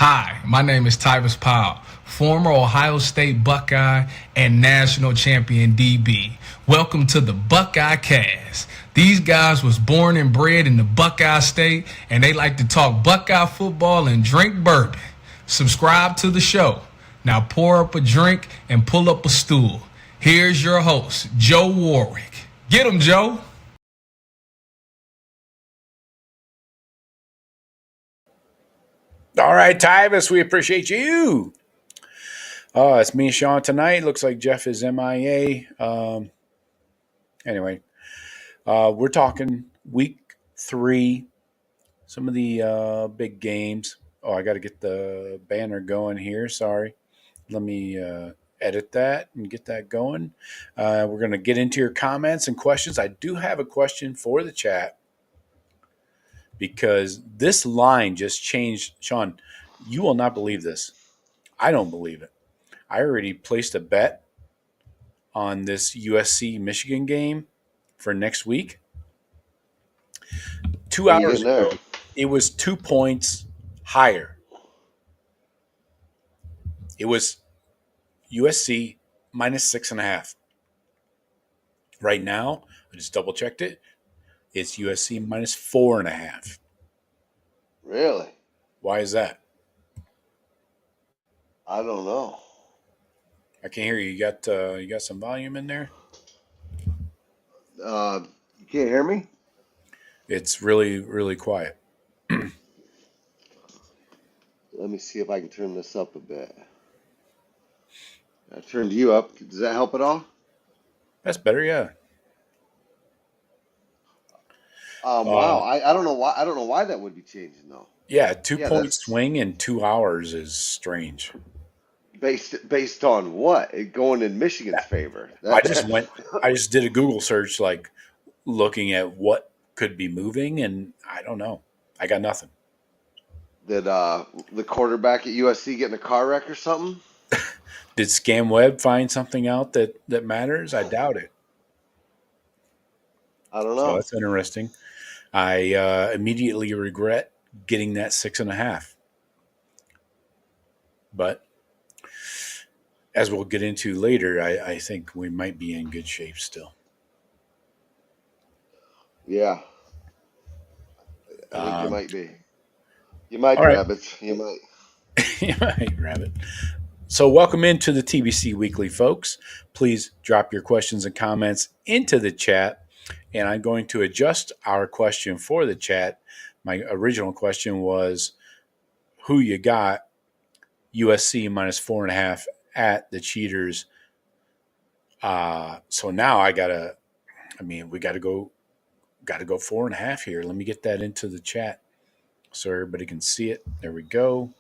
Hi, my name is Tyvis Powell, former Ohio State Buckeye and national champion DB. Welcome to the Buckeye Cast. These guys was born and bred in the Buckeye State, and they like to talk Buckeye football and drink bourbon. Subscribe to the show. Now pour up a drink and pull up a stool. Here's your host, Joe Warwick. Get him, Joe. All right, Tyvis, we appreciate you. It's me and Shawn tonight. Looks like Jeff is MIA. Anyway, we're talking week 3, some of the big games. Oh, I got to get the banner going here. Sorry. Let me edit that and get that going. We're going to get into your comments and questions. I do have a question for the chat because this line just changed. Shawn, you will not believe this. I don't believe it. I already placed a bet on this USC Michigan game for next week. 2 What are you hours getting there? ago, it was 2 points higher. It was USC minus 6.5. Right now, I just double checked it. It's USC minus 4.5. Really? Why is that? I don't know. I can't hear you. You got some volume in there? You can't hear me? It's really, really quiet. Let me see if I can turn this up a bit. I turned you up. Does that help at all? That's better, yeah. Wow. Uh, I don't know why. I don't know why that would be changing though. yeah, 2 Yeah, point that's swing in 2 hours is strange. based on what? It going in Michigan's favor. I just went. I just did a Google search, like looking at what could be moving, and I don't know. I got nothing. Did the quarterback at USC get in a car wreck or something? Did ScamWeb find something out that matters? I doubt it. I don't So know. that's interesting. I immediately regret getting that 6.5, but as we'll get into later, I think we might be in good shape still. Yeah, I think you Um, might be. You might, all right, rabbits. You might. Hey, Rabbit. So, welcome into the TBC Weekly, folks. Please drop your questions and comments into the chat, and I'm going to adjust our question for the chat. My original question was, who you got? USC minus 4.5 at the Cheaters. So now I gotta. I mean, we got to go 4.5 here. Let me get that into the chat so everybody can see it. There we go.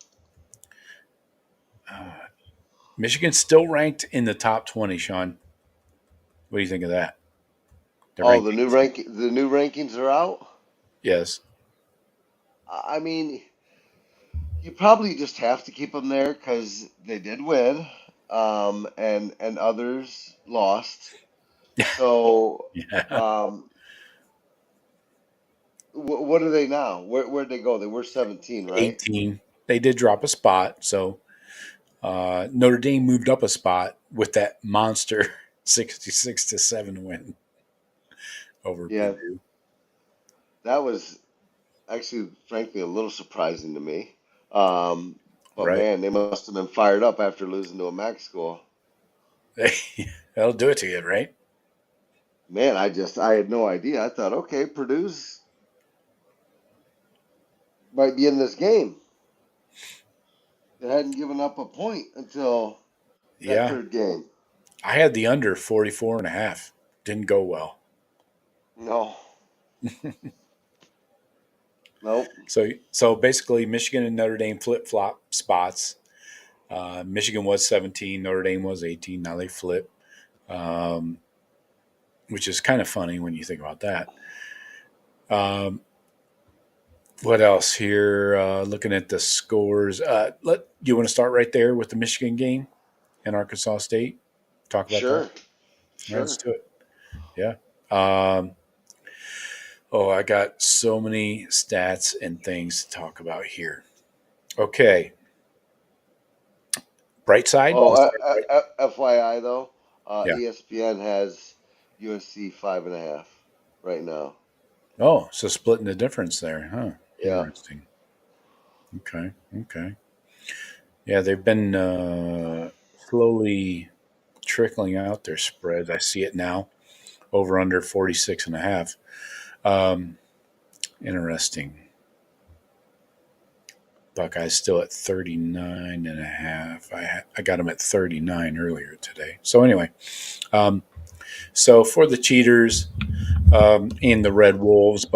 Michigan's still ranked in the top 20, Shawn. What do you think of that? The Oh, rankings? the new rankings are out. Yes. I mean, you probably just have to keep them there because they did win, and others lost. So, Yeah. um, what are they now? Where'd they go? They were 17, right? 18. They did drop a spot. So Notre Dame moved up a spot with that monster 66-7 win over Yeah, Purdue. that was actually, frankly, a little surprising to me. Um, but Right. man, they must have been fired up after losing to a MAC school. That'll do it to you, right? Man, I had no idea. I thought, okay, Purdue's might be in this game. They hadn't given up a point until that Yeah. third game. I had the under 44.5. Didn't go well. No, nope. So basically, Michigan and Notre Dame flip flop spots. Michigan was 17, Notre Dame was 18. Now they flip, um, which is kind of funny when you think about that. Um, what else here? Looking at the scores, you want to start right there with the Michigan game and Arkansas State? Talk about that. Sure, All right, let's sure. do it. Yeah. Um, oh, I got so many stats and things to talk about here. Okay. Bright side? Oh, Is there a bright? FYI though, Yeah. ESPN has USC 5.5 right now. Oh, so splitting the difference there, huh? Yeah. Interesting. Okay. Okay. Yeah, they've been slowly trickling out their spreads. I see it now over under 46 and a half. Um, interesting. Buckeyes still at 39 and a half. I got them at 39 earlier today. So anyway, um, so for the cheaters and the Red Wolves,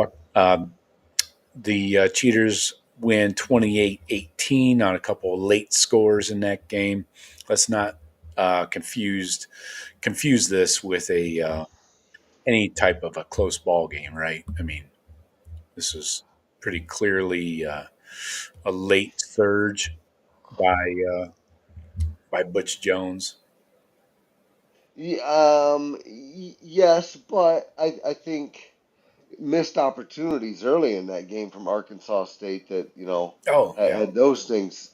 the cheaters win 28-18 on a couple of late scores in that game. Let's not confuse this with a any type of a close ball game, right? I mean, this was pretty clearly a late surge by by Butch Jones. Yes, but I think missed opportunities early in that game from Arkansas State that, Oh yeah, had those things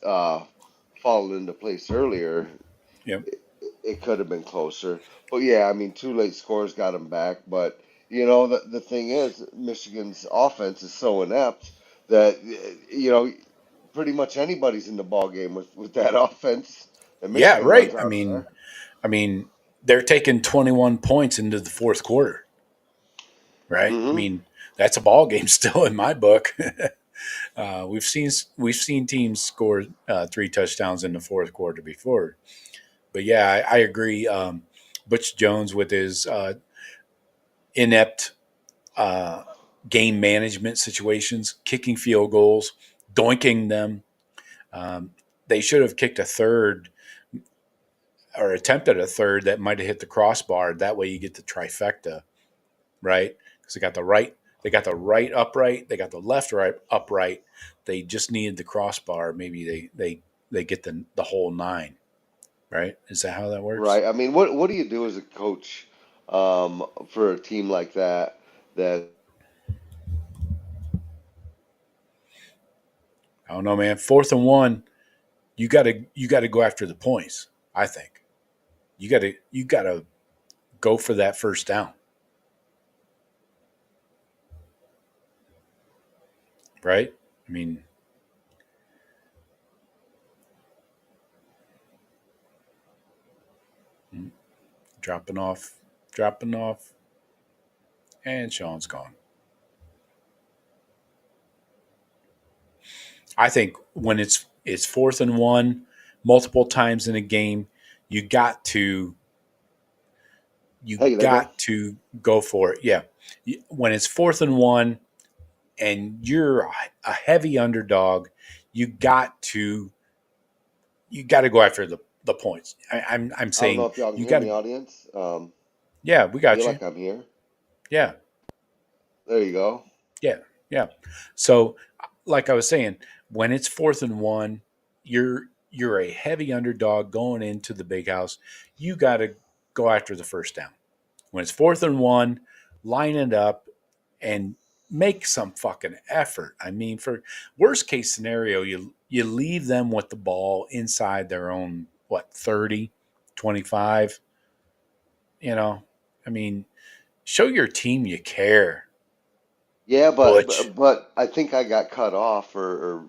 fallen into place earlier, yep, it could have been closer. But yeah, I mean, two late scores got them back. But the thing is, Michigan's offense is so inept that pretty much anybody's in the ball game with that offense that yeah, Michigan right. runs out there. I mean, they're taking 21 points into the fourth quarter, right? I Hmm. mean, that's a ball game still in my book. We've seen teams score three touchdowns in the fourth quarter before, but yeah, I agree. Butch Jones with his inept uh, game management situations, kicking field goals, doinking them. Um, they should have kicked a third or attempted a third that might have hit the crossbar. That way, you get the trifecta, right? Because they got the right upright, they got the left right upright. They just needed the crossbar. Maybe they get the whole nine, right? Is that how that works? Right. I mean, what do you do as a coach for a team like that? That I don't know, man. Fourth and one, you got to go after the points. I think you got to go for that first down, right? I mean, dropping off, dropping off, and Shawn's gone. I think when it's fourth and one, multiple times in a game, you got to you hey, there, bro. got to go for it. Yeah, when it's fourth and one and you're a heavy underdog, you got to go after the points. I'm I don't know saying if y'all can you hear got me, to. audience. Yeah, we got Feel you. like I'm here. Yeah, There you go. yeah, yeah. So, like I was saying, when it's fourth and one, you're a heavy underdog going into the big house. You got to go after the first down. When it's fourth and one, line it up and make some fucking effort. I mean, for worst case scenario, you leave them with the ball inside their own 30, 25. You know, I mean, show your team you care, Yeah, Butch. but I think I got cut off, or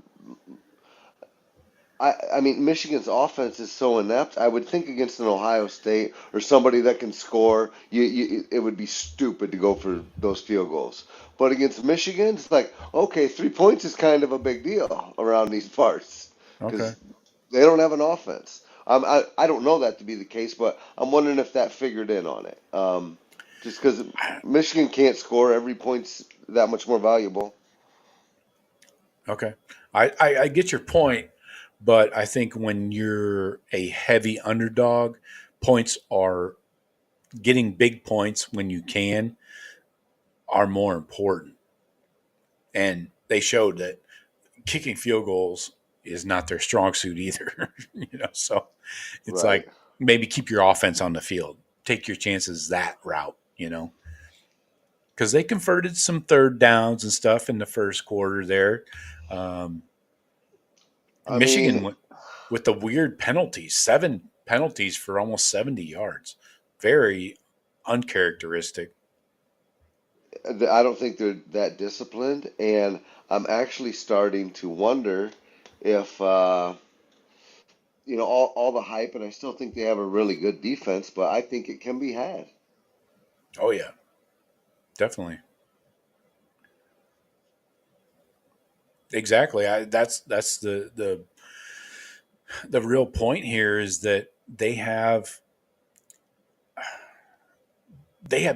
I mean, Michigan's offense is so inept. I would think against an Ohio State or somebody that can score, it would be stupid to go for those field goals. But against Michigan, it's like, okay, 3 points is kind of a big deal around these parts Okay. because they don't have an offense. I don't know that to be the case, but I'm wondering if that figured in on it. Just because Michigan can't score, every point's that much more valuable. Okay. I get your point, but I think when you're a heavy underdog, points are getting big points when you can are more important. And they showed that kicking field goals is not their strong suit either. So it's Right. like maybe keep your offense on the field, take your chances that route. Because they converted some third downs and stuff in the first quarter there. Um, I Michigan mean, went with the weird penalties, 7 penalties for almost 70 yards. Very uncharacteristic. I don't think they're that disciplined, and I'm actually starting to wonder if all the hype, and I still think they have a really good defense, but I think it can be had. Oh yeah, definitely. Exactly. That's the real point here is that they have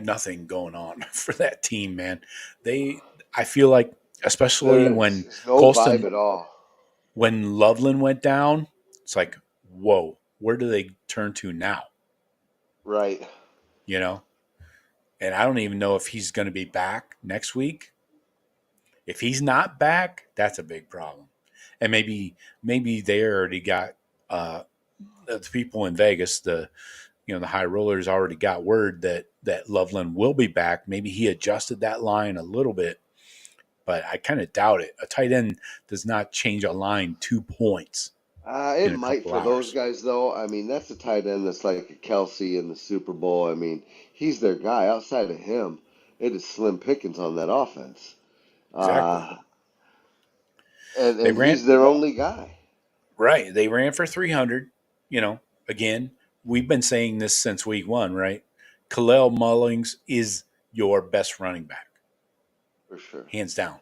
nothing going on for that team, man. They I feel like especially when There's no vibe Colston at all. when Loveland went down, it's like, whoa, where do they turn to now? Right. You know? And I don't even know if he's going to be back next week. If he's not back, that's a big problem. And maybe they already got the people in Vegas, the high rollers already got word that Loveland will be back. Maybe he adjusted that line a little bit, but I kind of doubt it. A tight end does not change a line 2 points It in a might couple for those hours. guys, though. I mean, that's a tight end that's like a Kelsey in the Super Bowl. I mean, he's their guy. Outside of him, it is slim pickings on that offense. Exactly. Uh, and, They and ran he's their only guy. right. They ran for 300. You know, again, we've been saying this since week 1, right? Khalil Mullings is your best running back, For sure. hands down.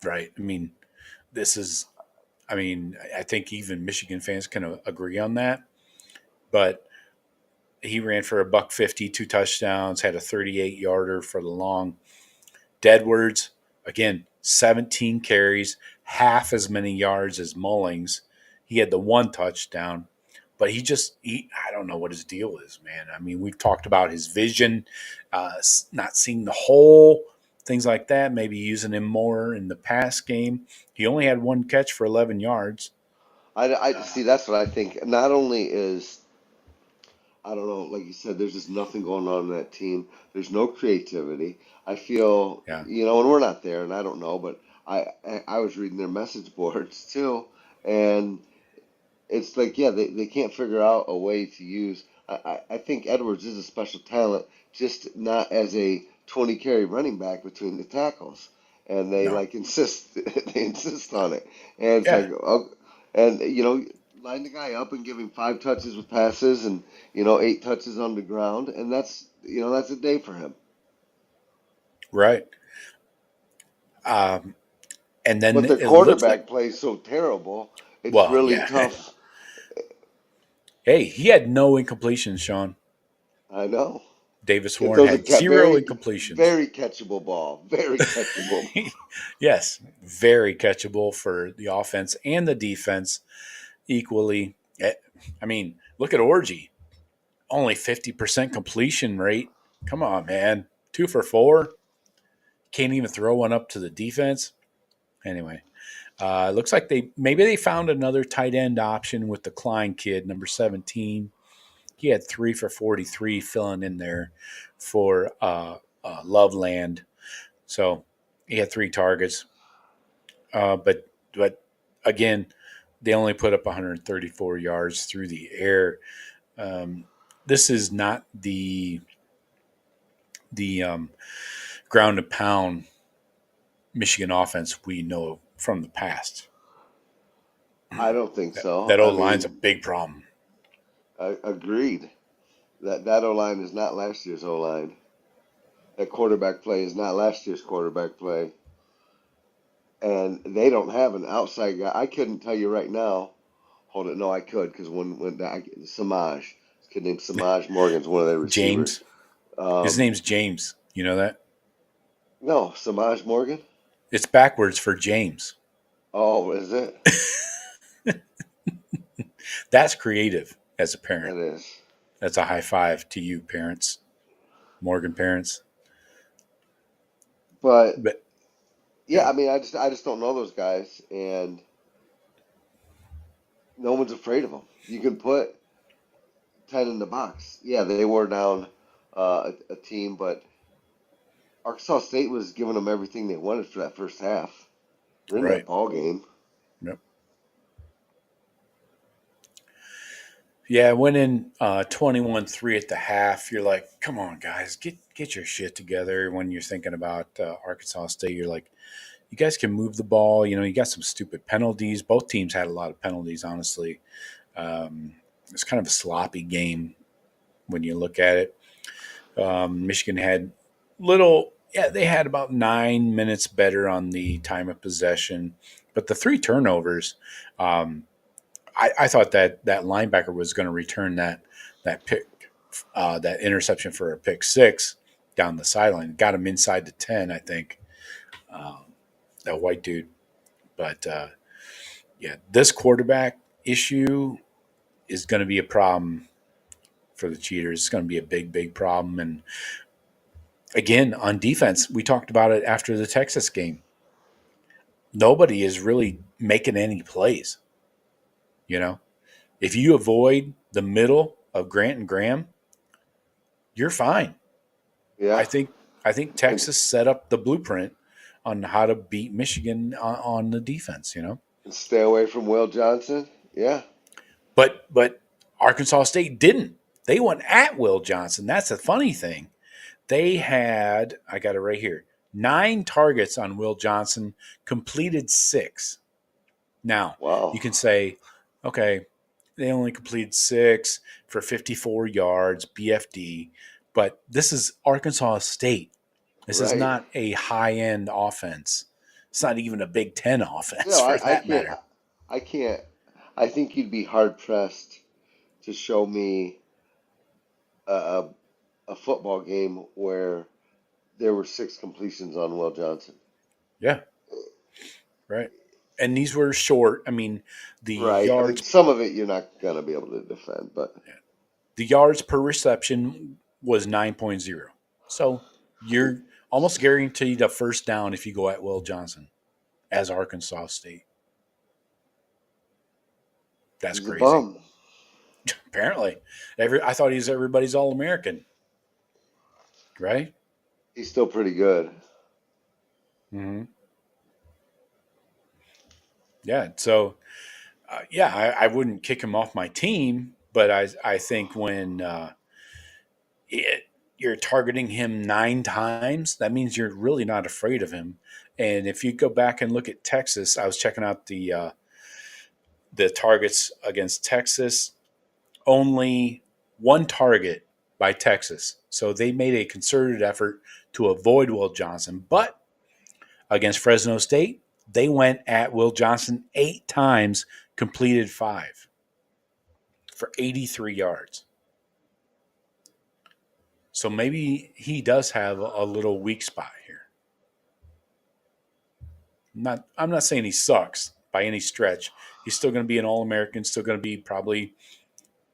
Right? I mean, this is. I think even Michigan fans can agree on that. But he ran for a buck 50, 2 touchdowns, had a 38 yarder for the long. Deadwards, again, 17 carries, half as many yards as Mullings. He had the 1 touchdown, but I don't know what his deal is, man. I mean, we've talked about his vision, not seeing the hole, things like that, maybe using him more in the pass game. He only had 1 catch for 11 yards. I see. That's what I think. Not only is I don't know, like you said, there's just nothing going on in that team. There's no creativity. I feel, Yeah, and we're not there, and I don't know, but I was reading their message boards too, and it's like, yeah, they can't figure out a way to use. I think Edwards is a special talent, just not as a 20 carry running back between the tackles, and they no, like insist they insist on it, and it's yeah, like, oh, and line the guy up and give him 5 touches with passes, and 8 touches on the ground, and that's a day for him. right. Um, and then But the it looks like, quarterback plays so terrible, it's well, really yeah. tough. Hey, he had no incompletions, Sean. I know. Davis It Warren throws a had 0 very, incompletions. very catchable ball. Very catchable. Yes, very catchable for the offense and the defense equally. I mean, look at Orgy. Only 50% completion rate. Come on, man. 2 for 4. Can't even throw one up to the defense. Anyway, looks like they found another tight end option with the Klein kid, number 17. He had 3 for 43 filling in there for Loveland. So he had 3 targets. But again, they only put up 134 yards through the air. Um, this is not the ground and pound Michigan offense we know from the past. I don't think so. That I O line's a mean, big problem. agreed. That O line is not last year's O line. That quarterback play is not last year's quarterback play. And they don't have an outside guy. I couldn't tell you right now. Hold it, no, I could because when Samaj, this kid named Samaj Morgan's one of their receivers. James, his Um, name's James. You know that? no, Samaj Morgan. It's backwards for James. Oh, is it? That's creative as a That parent. is. That's a high five to you, parents, Morgan parents. But But yeah, yeah, I mean, I just don't know those guys, and no one's afraid of them. You can put 10 in the box. Yeah, they wore down a team, but Arkansas State was giving them everything they wanted for that first half. They're in that right. ball game. Yep. Yeah, went in 21-3 at the half. You're like, come on, guys, get your shit together. When you're thinking about Arkansas State, you're like, you guys can move the ball. You got some stupid penalties. Both teams had a lot of penalties, honestly. It's kind of a sloppy game when you look at it. Michigan had they had about 9 minutes better on the time of possession, but the three turnovers, I thought that linebacker was going to return that pick, that interception for a pick six down the sideline. Got him inside the 10, I think, that white dude. But yeah, this quarterback issue is going to be a problem for the Cheaters. It's going to be a big, big problem. And again, on defense, we talked about it after the Texas game. Nobody is really making any plays. If you avoid the middle of Grant and Graham, you're fine. Yeah. I think Texas set up the blueprint on how to beat Michigan on the defense. And stay away from Will Johnson. Yeah. But Arkansas State didn't. They went at Will Johnson. That's the funny thing. They had, I got it right here, 9 targets on Will Johnson, completed 6. Now, Wow. you can say, okay, they only completed 6 for 54 yards, BFD, but this is Arkansas State. This is Right. not a high-end offense. It's not even a Big Ten offense No, for I that can't. matter. I can't. I think you'd be hard pressed to show me a, a, a football game where there were 6 completions on Will Johnson. Yeah, right. And these were short. I mean, the Right. I mean, yards some of it you're not gonna be able to defend, but per reception was 9.0. So you're almost guaranteed a first down if you go at Will Johnson as Arkansas State. That's he's a crazy. bum. Apparently, I thought he was everybody's All-American, right? He's still pretty good. Mm-hmm. Yeah. So, I wouldn't kick him off my team, but I think when you're targeting him 9 times, that means you're really not afraid of him. And if you go back and look at Texas, I was checking out the targets against Texas. Only 1 target by Texas, so they made a concerted effort to avoid Will Johnson. But against Fresno State, they went at Will Johnson 8 times, completed 5 for 83 yards. So maybe he does have a little weak spot here. I'm not saying he sucks by any stretch. He's still going to be an All-American, still going to be probably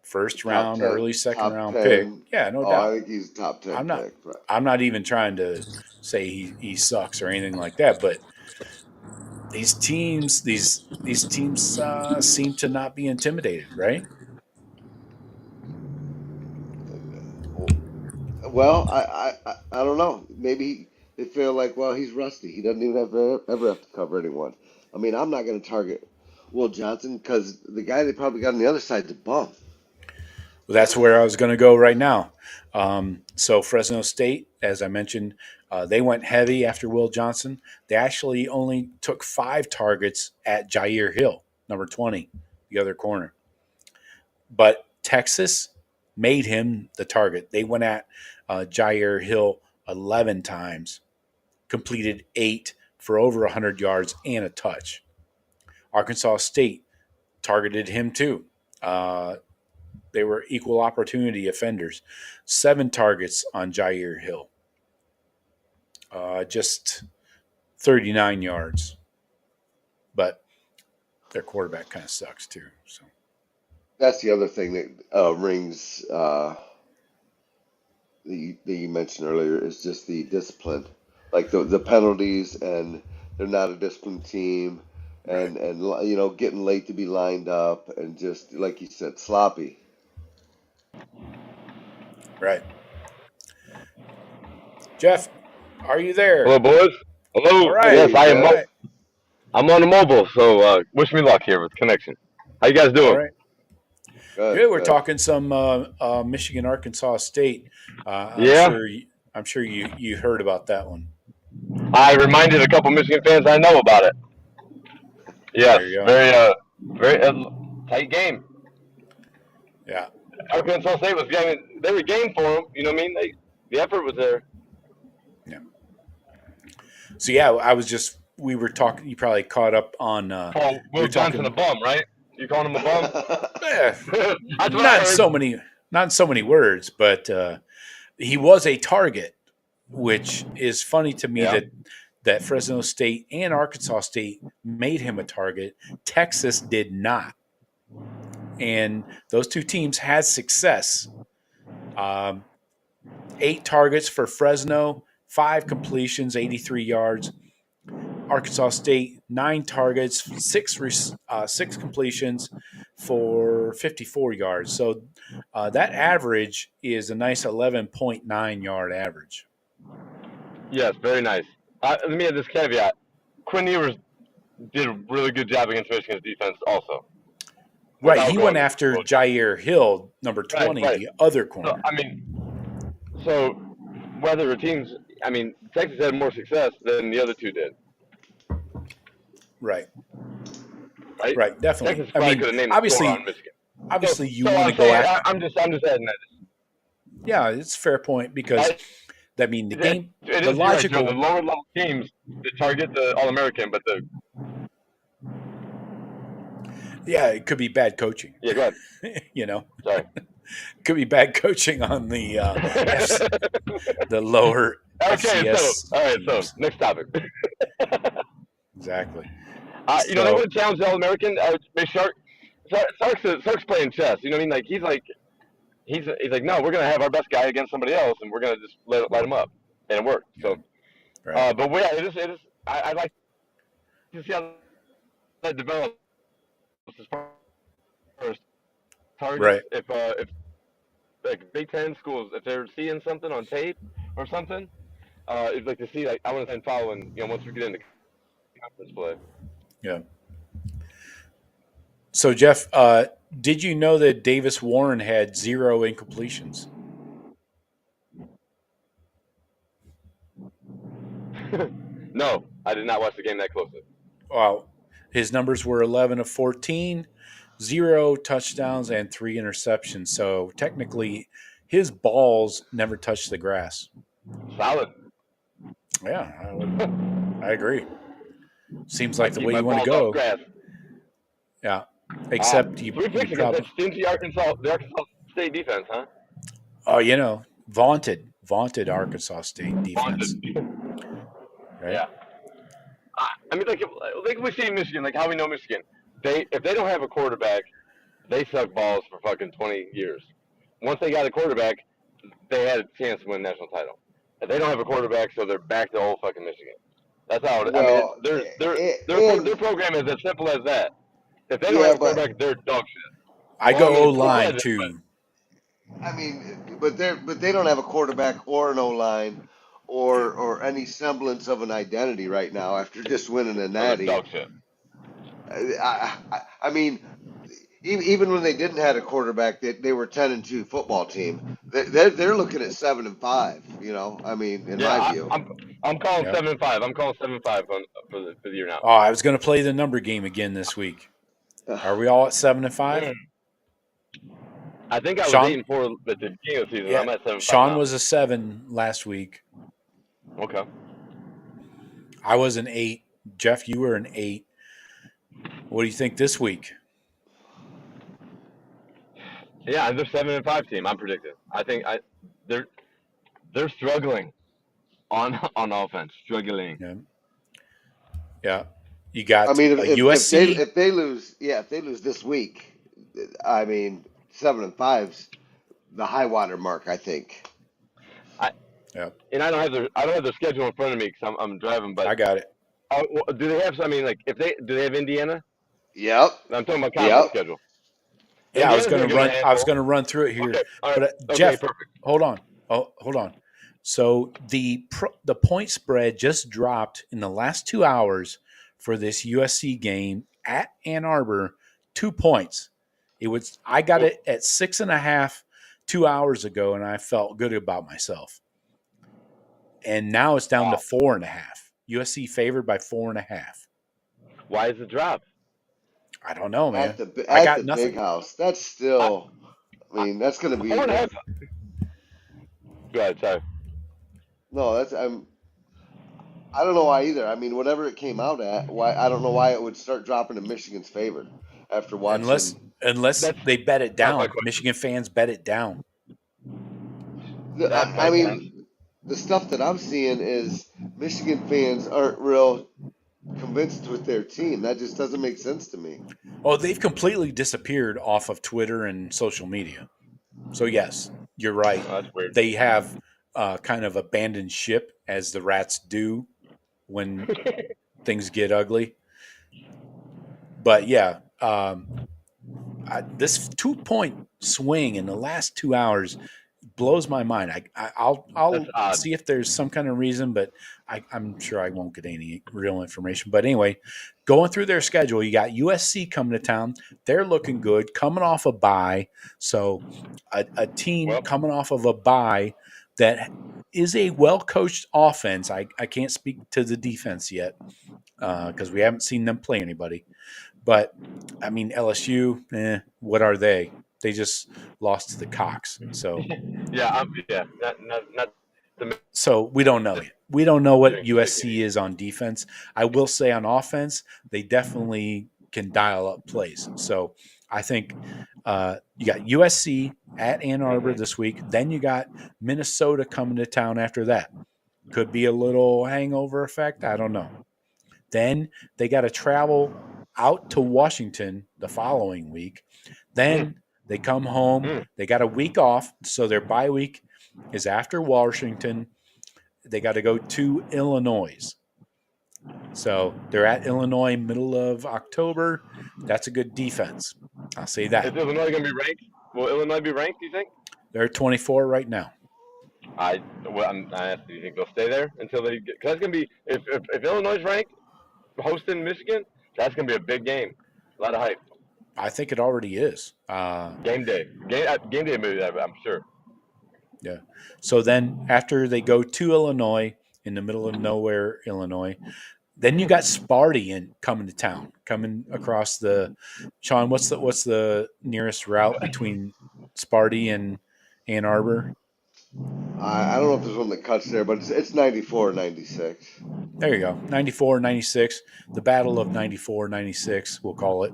first Top round, 10. early second Top round pick. 10. Yeah, no Oh, I doubt. think he's a top 10 I'm not pick. But I'm not even trying to say he sucks or anything like that, but these teams seem to not be intimidated, right? well, I don't know. Maybe they feel like, well, he's rusty. He doesn't even ever have to cover anyone. I mean, I'm not going to target Will Johnson because the guy they probably got on the other side is a bum. Well, that's where I was going to go right now. So Fresno State, as I mentioned, they went heavy after Will Johnson. They actually only took 5 targets at Jair Hill, number 20, the other corner. But Texas made him the target. They went at Jair Hill 11 times, completed 8 for over 100 yards and a touch. Arkansas State targeted him too. They were equal opportunity offenders. 7 targets on Jair Hill. Just 39 yards. But their quarterback kind of sucks too. So That's the other thing that rings that you mentioned earlier is just the discipline, like the penalties, and they're not a disciplined team, right, and getting late to be lined up, and just like you said, sloppy. right. Jeff, are you Hello, there? boys. All Hello. right, Yes, Hey, I all am. Jeff. right, I'm on the mobile, so wish me luck here with connection. How you guys all doing? right. Good, Good. We're good. talking some Michigan, Arkansas State. Yeah, I'm sure you heard about that one. I reminded a couple Michigan fans I know about it. Yes, There you go. very tight game. Yeah. Arkansas State was game. They were game for them. You know what I mean? The effort was there. Yeah. So yeah, we were talking. You probably caught up on. Call We Will were Johnson a talking. bum, right? You calling him a bum? Eh, That's what I not in heard. so many words, but he was a target, which is funny to me Yeah. that Fresno State and Arkansas State made him a target. Texas did not, and those two teams had success. 8 targets for Fresno, 5 completions, 83 yards. Arkansas State 9 targets, 6 completions for 54 yards. So that average is a nice 11.9 yard average. Yes, very nice. Let me add this caveat. Quinn Ewers did a really good job against Michigan's defense also. Right, Without he going went after overboard. Jair Hill, number 20, Right. the other So, corner. so whether the teams, Texas had more success than the other two did, Right, right? right, definitely. Texas I probably mean, could have named the score on Michigan. obviously, you So want to I'm go saying, at. I'm just adding that. Yeah, it's a fair point because the game, It the is logical. the lower level teams that target the All American, but Yeah, it could be bad coaching. yeah, go ahead. Sorry. Could be bad coaching on the the lower Okay, FCS. all right. So teams. next topic. Exactly. They want to challenge the All American. Sark's playing chess. You know what I mean? Like he's like, no, we're gonna have our best guy against somebody else, and we're gonna just light him up, and it worked. So, Right. but yeah, it is. I'd like to see how that develops as far as targets. Right. If like Big Ten schools, if they're seeing something on tape or something, it's like to see. Like I want to following. Once we get into conference play. Yeah. So Jeff, did you know that Davis Warren had 0 incompletions? No, I did not watch the game that closely. Wow. His numbers were 11 of 14, 0 touchdowns, and 3 interceptions. So technically, his balls never touched the grass. Solid. Yeah, I agree. Seems like the way you want to balls go. off grass. Yeah. Except you 3 picks against probably. that stingy Arkansas State defense, huh? Oh, vaunted Arkansas State defense. Right? Yeah. Like we see in Michigan, like how we know Michigan. If they don't have a quarterback, they suck balls for fucking 20 years. Once they got a quarterback, they had a chance to win a national title. If they don't have a quarterback, so they're back to old fucking Michigan. That's how. Well, Their program is as simple as that. If they don't have a quarterback, they're dog shit. I go O-line too. But they don't have a quarterback or an O-line or any semblance of an identity right now after just winning a natty. Dog shit. I mean, even when they didn't have a quarterback, they were 10-2 football team. They're looking at 7-5. In my view. I'm calling 7-5. I'm calling 7-5 for the year now. Oh, I was going to play the number game again this week. Are we all at 7-5? I think I was Shawn? 8-4 at the beginning of the season. Yeah. I'm at 7-5 Shawn now. was a 7 last week. Okay. I was an 8. Jeff, you were an 8. What do you think this week? Yeah, they're 7-5 team. I'm predicting. I think they're struggling on offense. Struggling. Yeah. You got USC. USC. If they lose this week, 7-5's the high water mark, I think. And I don't have their schedule in front of me because I'm driving. But I got it. Do they have? Do they have Indiana? Yep. I'm talking about conference schedule. Yeah, I was going to run through it here. Okay. All right. But Jeff, perfect. hold on. So the point spread just dropped in the last 2 hours for this USC game at Ann Arbor, 2 points. I got it at 6.5 2 hours ago, and I felt good about myself. And now it's down to 4.5. USC favored by 4.5. Why is it drop? I don't know, man. At I got the nothing. big house. That's still. I mean, that's going to be. 4.5. Go ahead, sorry. No, that's. I don't know why either. I mean, whatever it came out at, why I don't know why it would start dropping in Michigan's favor after watching. Unless That's- they bet it that's my down. question. Michigan fans bet it down. I mean, the stuff that I'm seeing is Michigan fans aren't real convinced with their team. That just doesn't make sense to me. Oh, they've completely disappeared off of Twitter and social media. So yes, you're right. Oh, that's weird. They have kind of abandoned ship, as the Rats do when things get ugly. But yeah, this 2-point swing in the last 2 hours blows my mind. I'll see if there's some kind of reason, but I'm sure I won't get any real information. But anyway, going through their schedule, you got USC coming to town. They're looking good, coming off a bye. So a team coming off of a bye that is a well-coached offense. I can't speak to the defense yet because we haven't seen them play anybody. But, I mean, LSU, what are they? They just lost to the Cox. So not the. So we don't know yet. We don't know what USC is on defense. I will say on offense, they definitely can dial up plays. So I think you got USC at Ann Arbor this week. Then you got Minnesota coming to town after that. Could be a little hangover effect. I don't know. Then they got to travel out to Washington the following week. Then they come home. They got a week off. So their bye week is after Washington. They got to go to Illinois. So they're at Illinois middle of October. That's a good defense. I'll say that. Is Illinois going to be ranked? Will Illinois be ranked, do you think? They're 24 right now. I asked, do you think they'll stay there until they get – because that's going to be – if Illinois is ranked, hosting Michigan, that's going to be a big game. A lot of hype. I think it already is. Game day. Game day movie, I'm sure. Yeah. So then after they go to Illinois, in the middle of nowhere, Illinois, then you got Sparty coming to town, coming across the – Shawn, what's the nearest route between Sparty and Ann Arbor? I don't know if there's one that cuts there, but it's 94, 96. There you go. 94, 96. The Battle of 94, 96, we'll call it.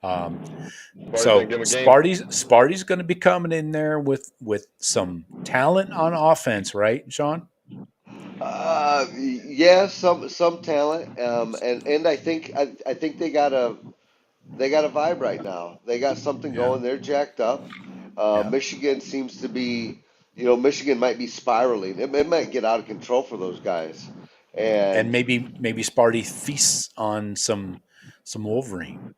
So Sparty's going to be coming in there with some talent on offense, right, Shawn? Yeah, some talent, and I think they got a vibe right now. They got something going. They're jacked up. Michigan seems to be, Michigan might be spiraling. It might get out of control for those guys, and maybe Sparty feasts on some Wolverine.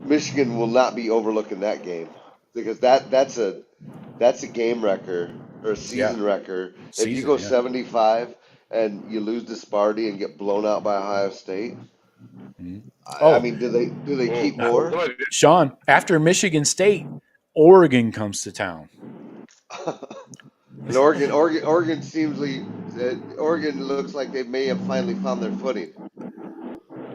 Michigan will not be overlooking that game because that's a game wrecker or a season wrecker. If you go 75 and you lose to Sparty and get blown out by Ohio State, I mean, do they keep more? Shawn, after Michigan State, Oregon comes to town. And Oregon seems like Oregon looks like they may have finally found their footing.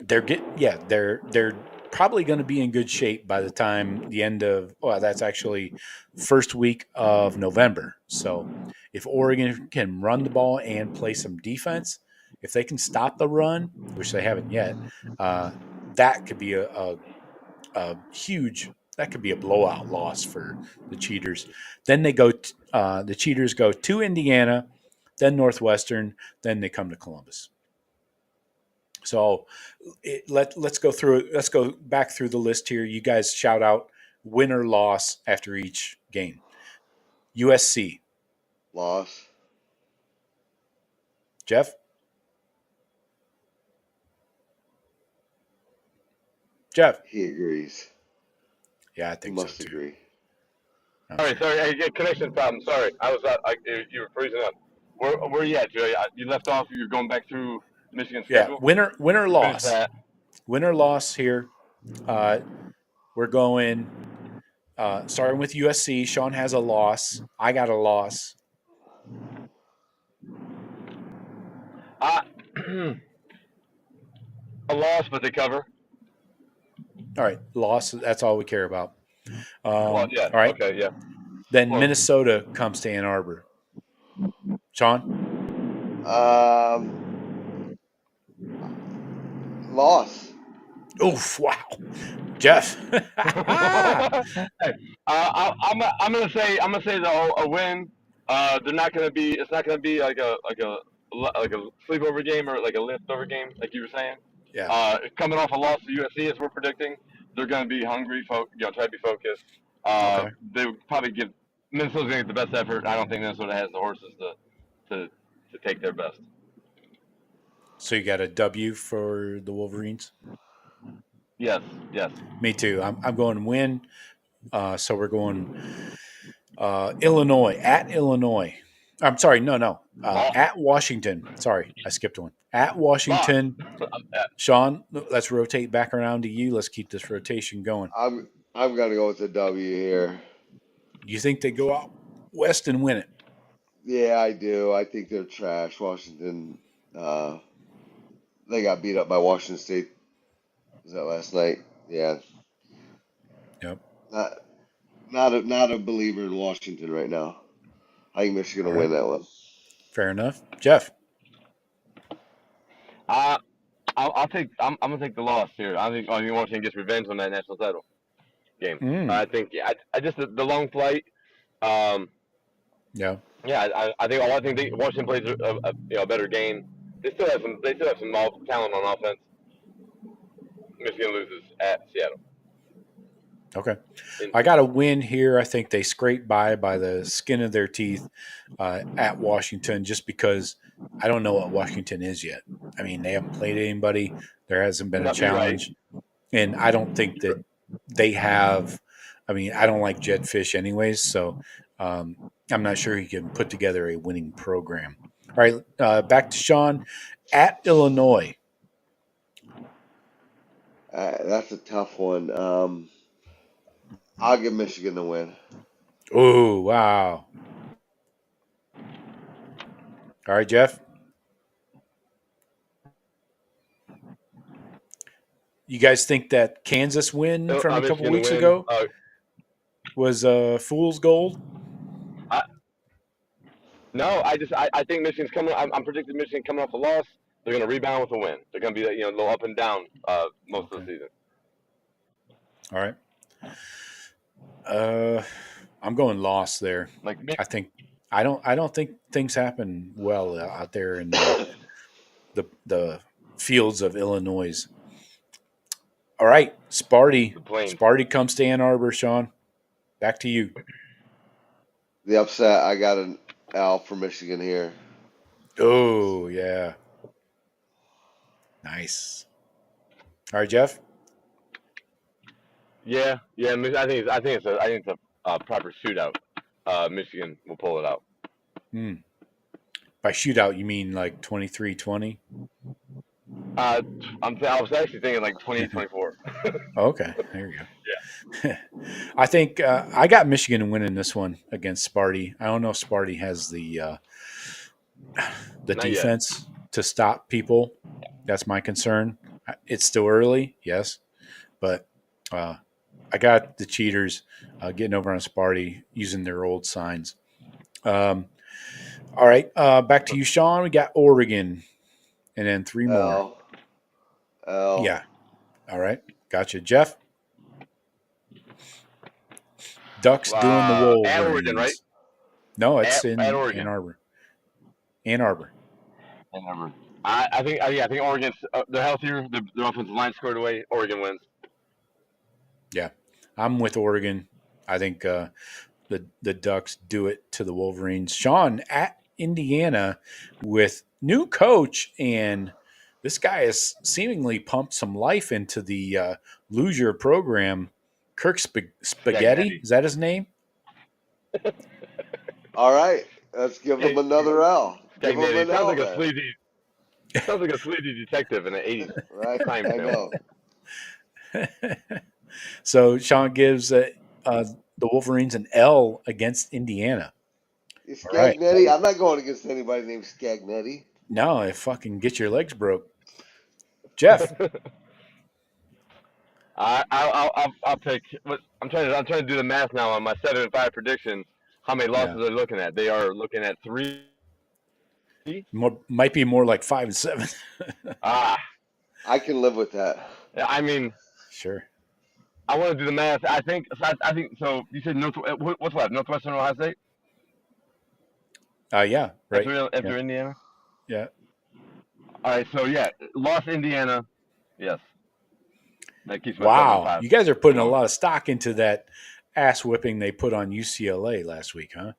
They're probably going to be in good shape by the time the end of that's actually first week of November. So if Oregon can run the ball and play some defense, if they can stop the run, which they haven't yet, that could be a huge. That could be a blowout loss for the Cheaters. Then they go. The Cheaters go to Indiana, then Northwestern, then they come to Columbus. So let's go through it. Let's go back through the list here. You guys shout out win or loss after each game. USC loss. Jeff. He agrees. Yeah, I think he must so too. Agree. Sorry, connection problem. Sorry, I was you were freezing up. Where you at, Joey? You left off. You're going back through Michigan's schedule. Yeah, win or loss. Win or loss here. We're going starting with USC. Shawn has a loss. I got a loss. A loss, but they cover. All right, loss. That's all we care about. Well, yeah. All right. Okay, yeah. Then Well, Minnesota comes to Ann Arbor. Shawn? Loss. Oof, wow. Jeff? Hey, I'm gonna say a win. They're not gonna be. It's not gonna be like a sleepover game or like a leftover game, like you were saying. Yeah. Coming off a loss to USC, as we're predicting, they're gonna be hungry. Try to be focused. Okay. They would probably give Minnesota's gonna get the best effort. I don't think Minnesota has the horses to take their best. So you got a W for the Wolverines? Yes. Me too. I'm going win. So we're going Illinois, at Illinois. I'm sorry, no. At Washington. Sorry, I skipped one. At Washington. Shawn, let's rotate back around to you. Let's keep this rotation going. I'm gonna go with the W here. You think they go out west and win it? Yeah, I do. I think they're trash. Washington, they got beat up by Washington State. Was that last night? Yeah. Yep. Not a believer in Washington right now. I think Michigan will win that one. Fair enough. Jeff? I'm gonna take the loss here. I think Washington gets revenge on that national title game. I think I just the long flight. Yeah. Yeah, I think Washington plays a better game. They still have some talent on offense. Michigan loses at Seattle. Okay. I got a win here. I think they scrape by the skin of their teeth at Washington just because I don't know what Washington is yet. I mean, they haven't played anybody. There hasn't been a challenge. Right. And I don't think that they have – I mean, I don't like Jed Fish anyways, so I'm not sure he can put together a winning program. All right, back to Shawn. At Illinois. That's a tough one. I'll give Michigan the win. Oh, wow. All right, Jeff. You guys think that Kansas win from a couple weeks ago was fool's gold? No, I think Michigan's coming. I'm predicting Michigan coming off a loss. They're going to rebound with a win. They're going to be a little up and down most of the season. All right. I'm going loss there. I don't think things happen well out there in the fields of Illinois. All right, Sparty comes to Ann Arbor. Shawn, back to you. The upset. I got an L for Michigan here. Oh yeah, nice. All right, Jeff. Yeah. I think it's a proper shootout. Michigan will pull it out. By shootout, you mean like 23-20? I was actually thinking like 28-24. Okay, there you go. Yeah. I think I got Michigan winning this one against Sparty. I don't know if Sparty has the defense to stop people. That's my concern. It's still early, yes, but I got the cheaters getting over on Sparty using their old signs. All right, back to you, Shawn. We got Oregon, and then 3 more. L. Yeah. All right, gotcha, Jeff. Ducks doing the Wolverines. At Oregon, right? No, it's in Ann Arbor. Ann Arbor. I think Oregon's they're healthier. Their offensive line scored away. Oregon wins. Yeah, I'm with Oregon. I think the Ducks do it to the Wolverines. Shawn at Indiana with new coach, and this guy has seemingly pumped some life into the Loosier program. Kirk Spaghetti, is that his name? All right, let's give him another L. Give him an L. Sounds like a sleazy detective in the 80s. Right, I know. So Shawn gives the Wolverines an L against Indiana. All right. Scagnetti. I'm not going against anybody named Scagnetti. No, I fucking get your legs broke. Jeff. I'll pick. I'm trying to do the math now on my 7-5 prediction. How many losses Yeah. are they looking at? They are looking at 3. Might be more like 5 and 7. Ah, I can live with that. I mean, Sure. I want to do the math. I think. I think so. You said what's left? Northwestern Ohio State. Yeah. Right. After Indiana. Yeah. All right. So yeah, lost Indiana. Yes. That keeps my Wow. 7-5. You guys are putting a lot of stock into that ass whipping they put on UCLA last week, huh?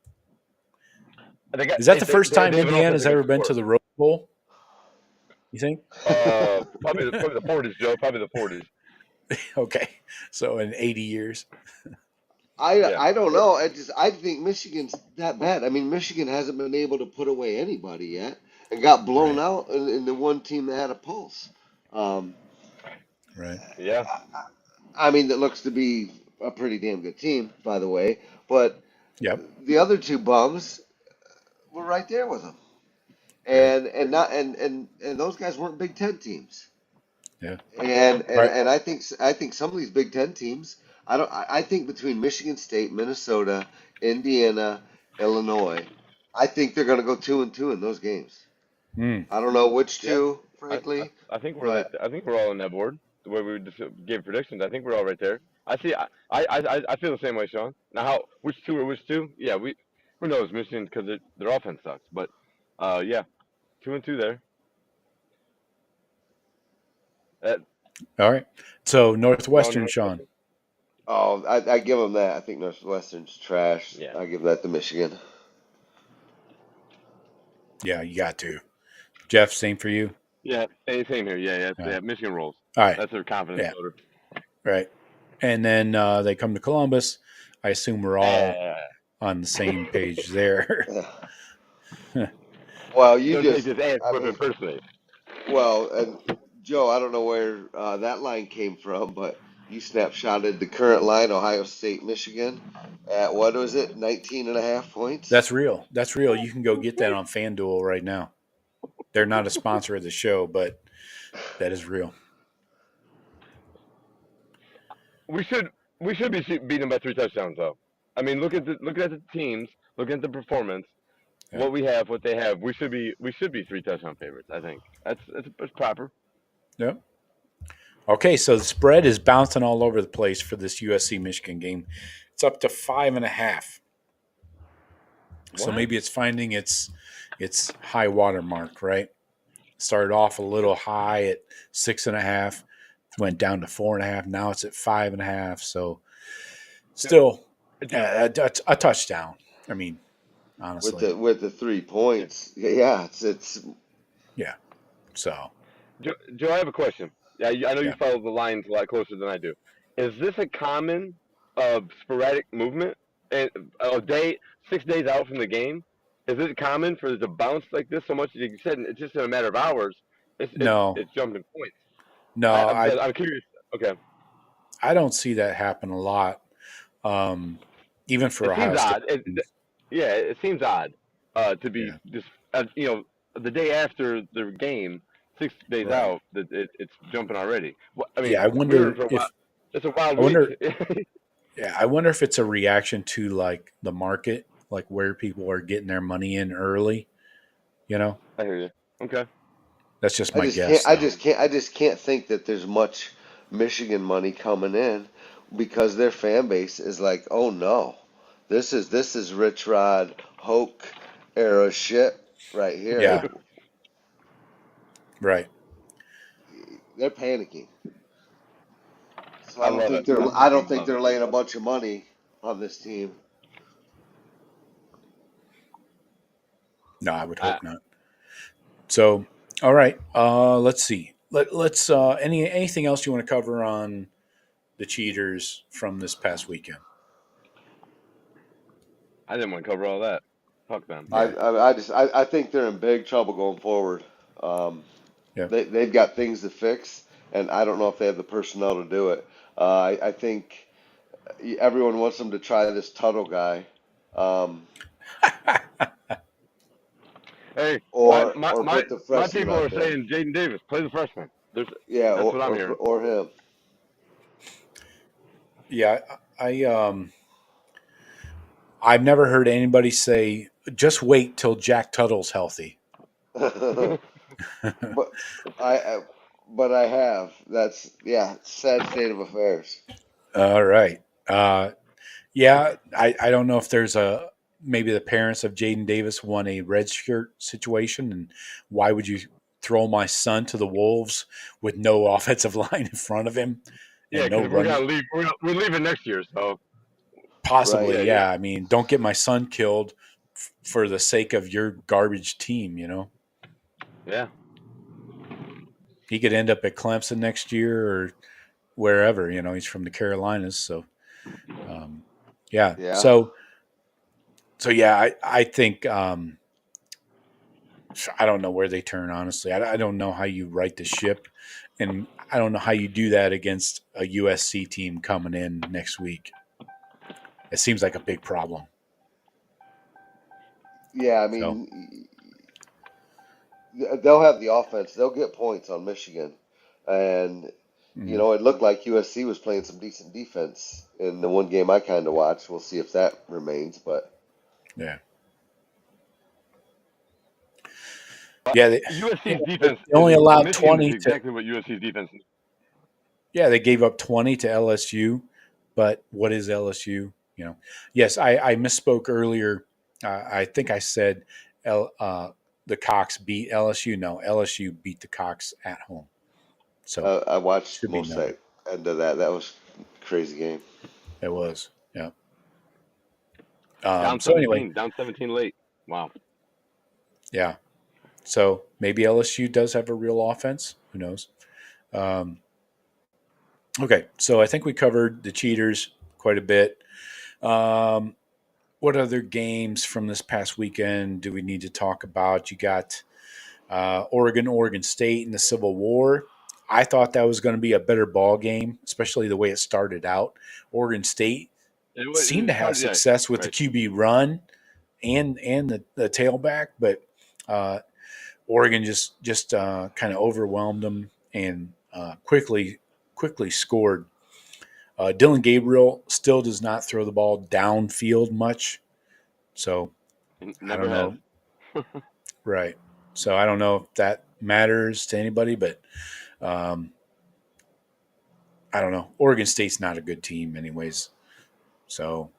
Is that the first time Indiana's ever been to the Rose Bowl? You think? Probably the 40s, Joe. Probably the 40s. Okay. So in 80 years. I don't know. I think Michigan's that bad. I mean, Michigan hasn't been able to put away anybody yet, and got blown out in the one team that had a pulse. Right. Yeah. I mean, that looks to be a pretty damn good team, by the way. But Yep. the other two bums were right there with them, and those guys weren't Big Ten teams. Yeah. And I think some of these Big Ten teams, I think between Michigan State, Minnesota, Indiana, Illinois, I think they're going to go 2-2 in those games. Mm. I don't know which two, frankly. I think we're all on that board. The way we just gave predictions, I think we're all right there. I see. I feel the same way, Shawn. Now, which two are which two? Yeah, who knows Michigan because their offense sucks. But yeah, 2-2 there. All right. So Northwestern, Shawn. Oh, I give them that. I think Northwestern's trash. Yeah. I give that to Michigan. Yeah, you got to. Jeff, same for you. Yeah, same here. Yeah. Michigan rolls. All right. That's their confidence voter. Right. And then they come to Columbus. I assume we're all on the same page there. Well, you Don't just take this ass whipping personally. well, and Joe, I don't know where that line came from, but you snapshotted the current line, Ohio State, Michigan, at what was it, 19.5 points? That's real. That's real. You can go get that on FanDuel right now. They're not a sponsor of the show, but that is real. We should be beating them by 3 touchdowns though. I mean, look at the teams, look at the performance, what we have, what they have. We should be 3 touchdown favorites. I think it's proper. Yep. Okay, so the spread is bouncing all over the place for this USC Michigan game. It's up to 5.5. So maybe it's finding its high water mark, right? Started off a little high at 6.5, went down to 4.5. Now it's at 5.5. So still a touchdown. I mean, honestly, with the 3 points, yeah, it's yeah. So, Joe, I have a question. Yeah, I know you follow the lines a lot closer than I do. Is this a common sporadic movement? And a day, 6 days out from the game, is it common for it to bounce like this so much? You said it's just in a matter of hours. It's jumping points. No, I'm curious. Okay. I don't see that happen a lot. Even for Ohio State. It seems odd to be just the day after the game, 6 days out, that it's jumping already. I mean, I wonder if it's a wild week. Yeah, I wonder if it's a reaction to like the market, like where people are getting their money in early. You know. I hear you. Okay. That's just my guess. I just can't think that there's much Michigan money coming in because their fan base is like, oh no, this is Rich Rod Hoke era shit right here. Yeah. Right. They're panicking. So I don't think they're laying a bunch of money on this team. No, I would hope not. So, all right. Let's see. Let's anything else you want to cover on the cheaters from this past weekend? I didn't want to cover all that. Fuck them. I think they're in big trouble going forward. They've got things to fix, and I don't know if they have the personnel to do it. I think everyone wants him to try this Tuttle guy, um, Hey, or put the my freshman people out are there. saying Jaden Davis play the freshman. Yeah, That's what I'm hearing. or him. Yeah, I've never heard anybody say just wait till Jack Tuttle's healthy. but I but I have. That's sad state of affairs. All right. Yeah, I don't know if there's maybe the parents of Jaden Davis won a red shirt situation, and why would you throw my son to the wolves with no offensive line in front of him Yeah, and no because we're running? gonna leave. We're leaving next year, so Right. Possibly, yeah, yeah. I mean, don't get my son killed for the sake of your garbage team. yeah. He could end up at Clemson next year or wherever. He's from the Carolinas, so yeah. Yeah. So yeah, I think I don't know where they turn. Honestly, I don't know how you right the ship, and I don't know how you do that against a USC team coming in next week. It seems like a big problem. Yeah, I So mean, they'll have the offense. They'll get points on Michigan, and mm, it looked like USC was playing some decent defense in the one game I kind of watched. We'll see if that remains, but yeah, yeah, USC's defense they only allowed Michigan is 20 to. exactly what USC's defense is. Yeah, they gave up 20 to LSU, but what is LSU? Yes, I misspoke earlier. I think I said the Cox beat LSU. No, LSU beat the Cox at home. So I watched should be most noted. that end of that. That was a crazy game. It was. Yeah. Down So anyway, 17, down 17 late. Wow. yeah. So maybe LSU does have a real offense. Who knows? Um, okay. So I think we covered the cheaters quite a bit. Um, what other games from this past weekend do we need to talk about? You got Oregon State in the Civil War. I thought that was going to be a better ball game, especially the way it started out. Oregon State seemed to It have started, yeah, success with the right. QB run and the tailback, but Oregon just kind of overwhelmed them and quickly scored. Dylan Gabriel still does not throw the ball downfield much, so I Never don't has. know. Right. So I don't know if that matters to anybody, but um, I don't know. Oregon State's not a good team, anyways. So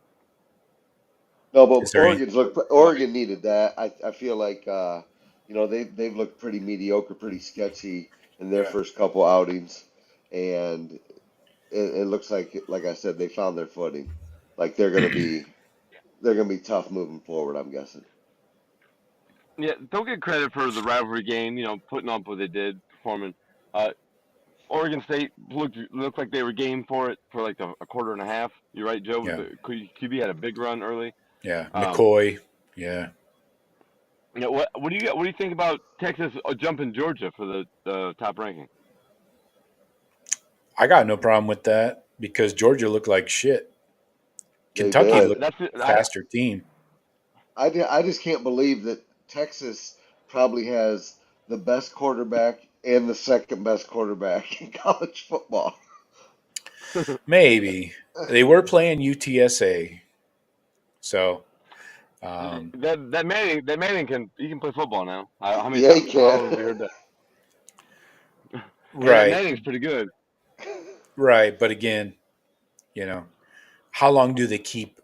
No, but is there any? Oregon needed that. I feel like they've looked pretty mediocre, pretty sketchy in their Yeah. first couple outings, and it looks like I said, they found their footing. Like they're gonna be tough moving forward, I'm guessing. Yeah, don't get credit for the rivalry game. Putting up what they did, performing. Uh, Oregon State looked like they were game for it for like a quarter and a half. You're right, Joe. Yeah. The QB had a big run early. Yeah. Um, McCoy. Yeah. what do you what do you think about Texas jumping Georgia for the top ranking? I got no problem with that because Georgia looked like shit. They Kentucky did. looked That's like a faster team. I just can't believe that Texas probably has the best quarterback and the second best quarterback in college football. Maybe they were playing UTSA, so that Manning can play football now. How many Yeah, he times? can. How have we heard that? And that right, Manning's pretty good. right. But again, you know, how long do they keep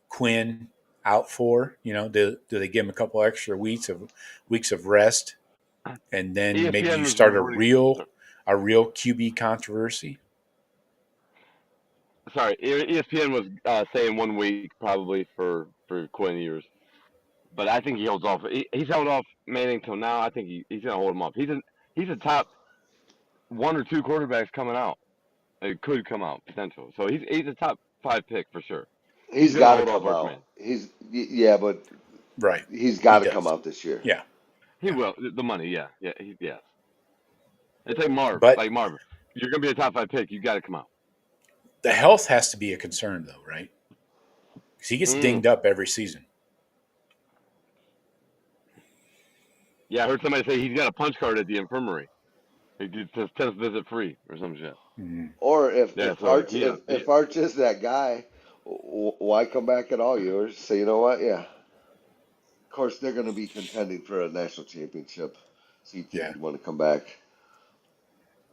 Quinn out for? Do they give him a couple extra weeks of rest, and then maybe ESPN you was start a reporting. real QB controversy? Sorry, ESPN was saying 1 week probably for Quinn Ewers, but I think he holds off. He's held off Manning till now. I think he's gonna hold him off. He's a top one or two quarterbacks coming out. It could come out potential. So he's a top five pick for sure. He's He's gonna got to hold off come Arch out. Manning. Yeah, but Right, he's he got to come does. out this year. Yeah, He yeah. will. The money, yeah, yes. It's like Marv. But Like Marv, you're gonna be a top five pick. You got to come out. the health has to be a concern, though, right? Because he gets dinged up every season. Yeah, I heard somebody say he's got a punch card at the infirmary. He just test visit free or some shit. Mm-hmm. Or Yeah, if so Arch if Arch is that guy, why come back at all? You say, you know what? Yeah. Of course, they're going to be contending for a national championship, so you think Yeah. he'd want to come back.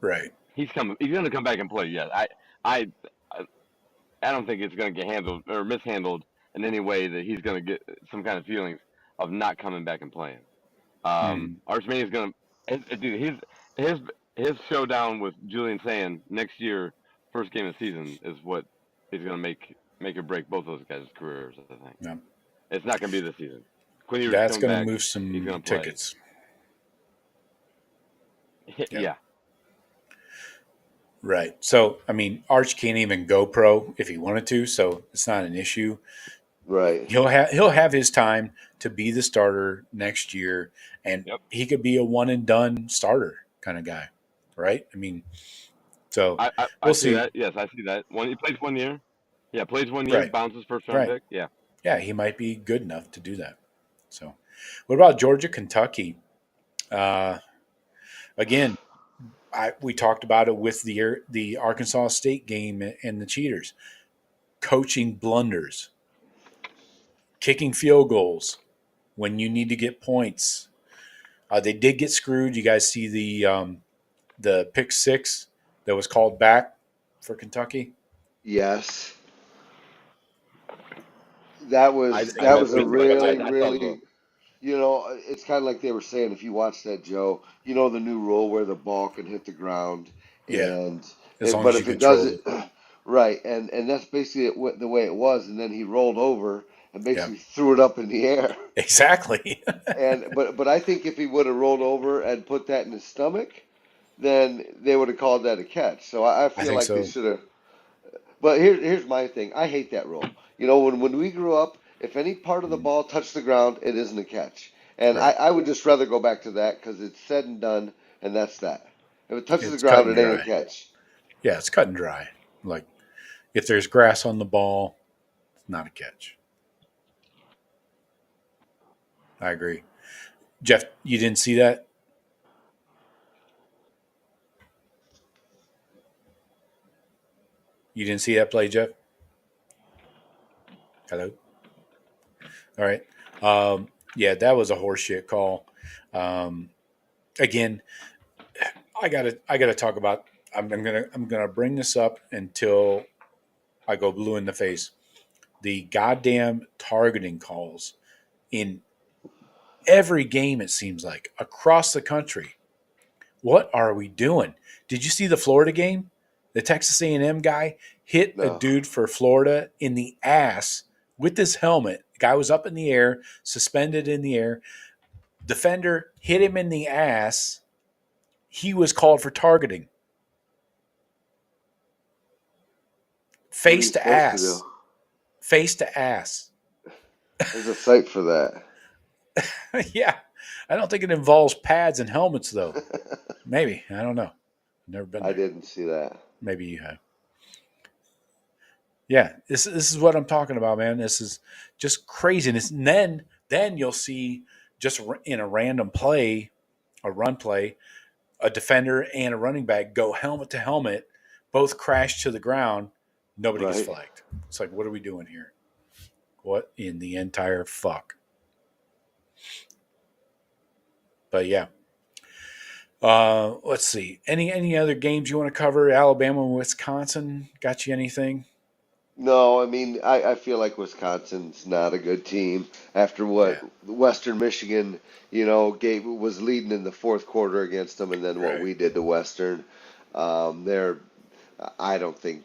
Right. he's coming. He's going to come back and play. Yeah, I, I don't think it's going to get handled or mishandled in any way that he's going to get some kind of feelings of not coming back and playing. Mm. Archmania is going to, dude. His his showdown with Julian Sand next year, first game of the season, is what is going to make or break both those guys' careers. I think Yeah. it's not going to be this season. Quinn Ewers That's coming going to back. move He's some going to play. tickets. Yeah. Right. So, I mean, Arch can't even go pro if he wanted to, so it's not an issue. Right. He'll have his time to be the starter next year, and Yep. he could be a one and done starter kind of guy, right? I mean, so I we'll see see. that. Yes, I see that. He plays 1 year. Yeah, plays 1 year, Right. bounces first round Right. pick. Yeah. Yeah, he might be good enough to do that. So, what about Georgia, Kentucky? Again, we talked about it with the Arkansas State game and the cheaters, coaching blunders, kicking field goals when you need to get points. They did get screwed. You guys see the pick six that was called back for Kentucky? Yes. That I was I missed a it, but really I saw the. really, it's kind of like they were saying, if you watch that, Joe, the new rule where the ball can hit the ground, Yeah, and as long but as you if it does control it it. right, and that's basically the way it was, and then he rolled over and Yeah, basically threw it up in the air. exactly. And but I think if he would have rolled over and put that in his stomach, then they would have called that a catch. So I I feel think like they so. should have. But here's my thing. I hate that rule. When we grew up, if any part of the Mm, ball touched the ground, it isn't a catch. And right. I would just rather go back to that because it's said and done, and that's that. If it touches the It's cut ground, and it ain't a dry. catch. Yeah, it's cut and dry. Like if there's grass on the ball, it's not a catch. I agree. Jeff, you didn't see that? You didn't see that play, Jeff? Hello? All right. Yeah, that was a horseshit call. Um, again, I gotta talk about. I'm gonna bring this up until I go blue in the face. The goddamn targeting calls in every game. It seems like across the country. What are we doing? Did you see the Florida game? The Texas A&M guy hit a No. dude for Florida in the ass with his helmet. The guy was up in the air, suspended in the air. Defender hit him in the ass. He was called for targeting. What are you Face to supposed to do? ass. Face to ass. There's a site for that. Yeah. I don't think it involves pads and helmets, though. Maybe. I don't know. Never been I there. didn't see that. Maybe you have. Yeah, this is what I'm talking about, man. This is just craziness. And then you'll see just in a random play, a run play, a defender and a running back go helmet to helmet, both crash to the ground. Nobody gets Right. flagged. It's like, what are we doing here? What in the entire fuck? But yeah. Let's see. Any other games you want to cover? Alabama and Wisconsin. Got you anything? No, I mean, I feel like Wisconsin's not a good team after what Yeah. Western Michigan, was leading in the fourth quarter against them, and then what Right. we did to Western. They're, I don't think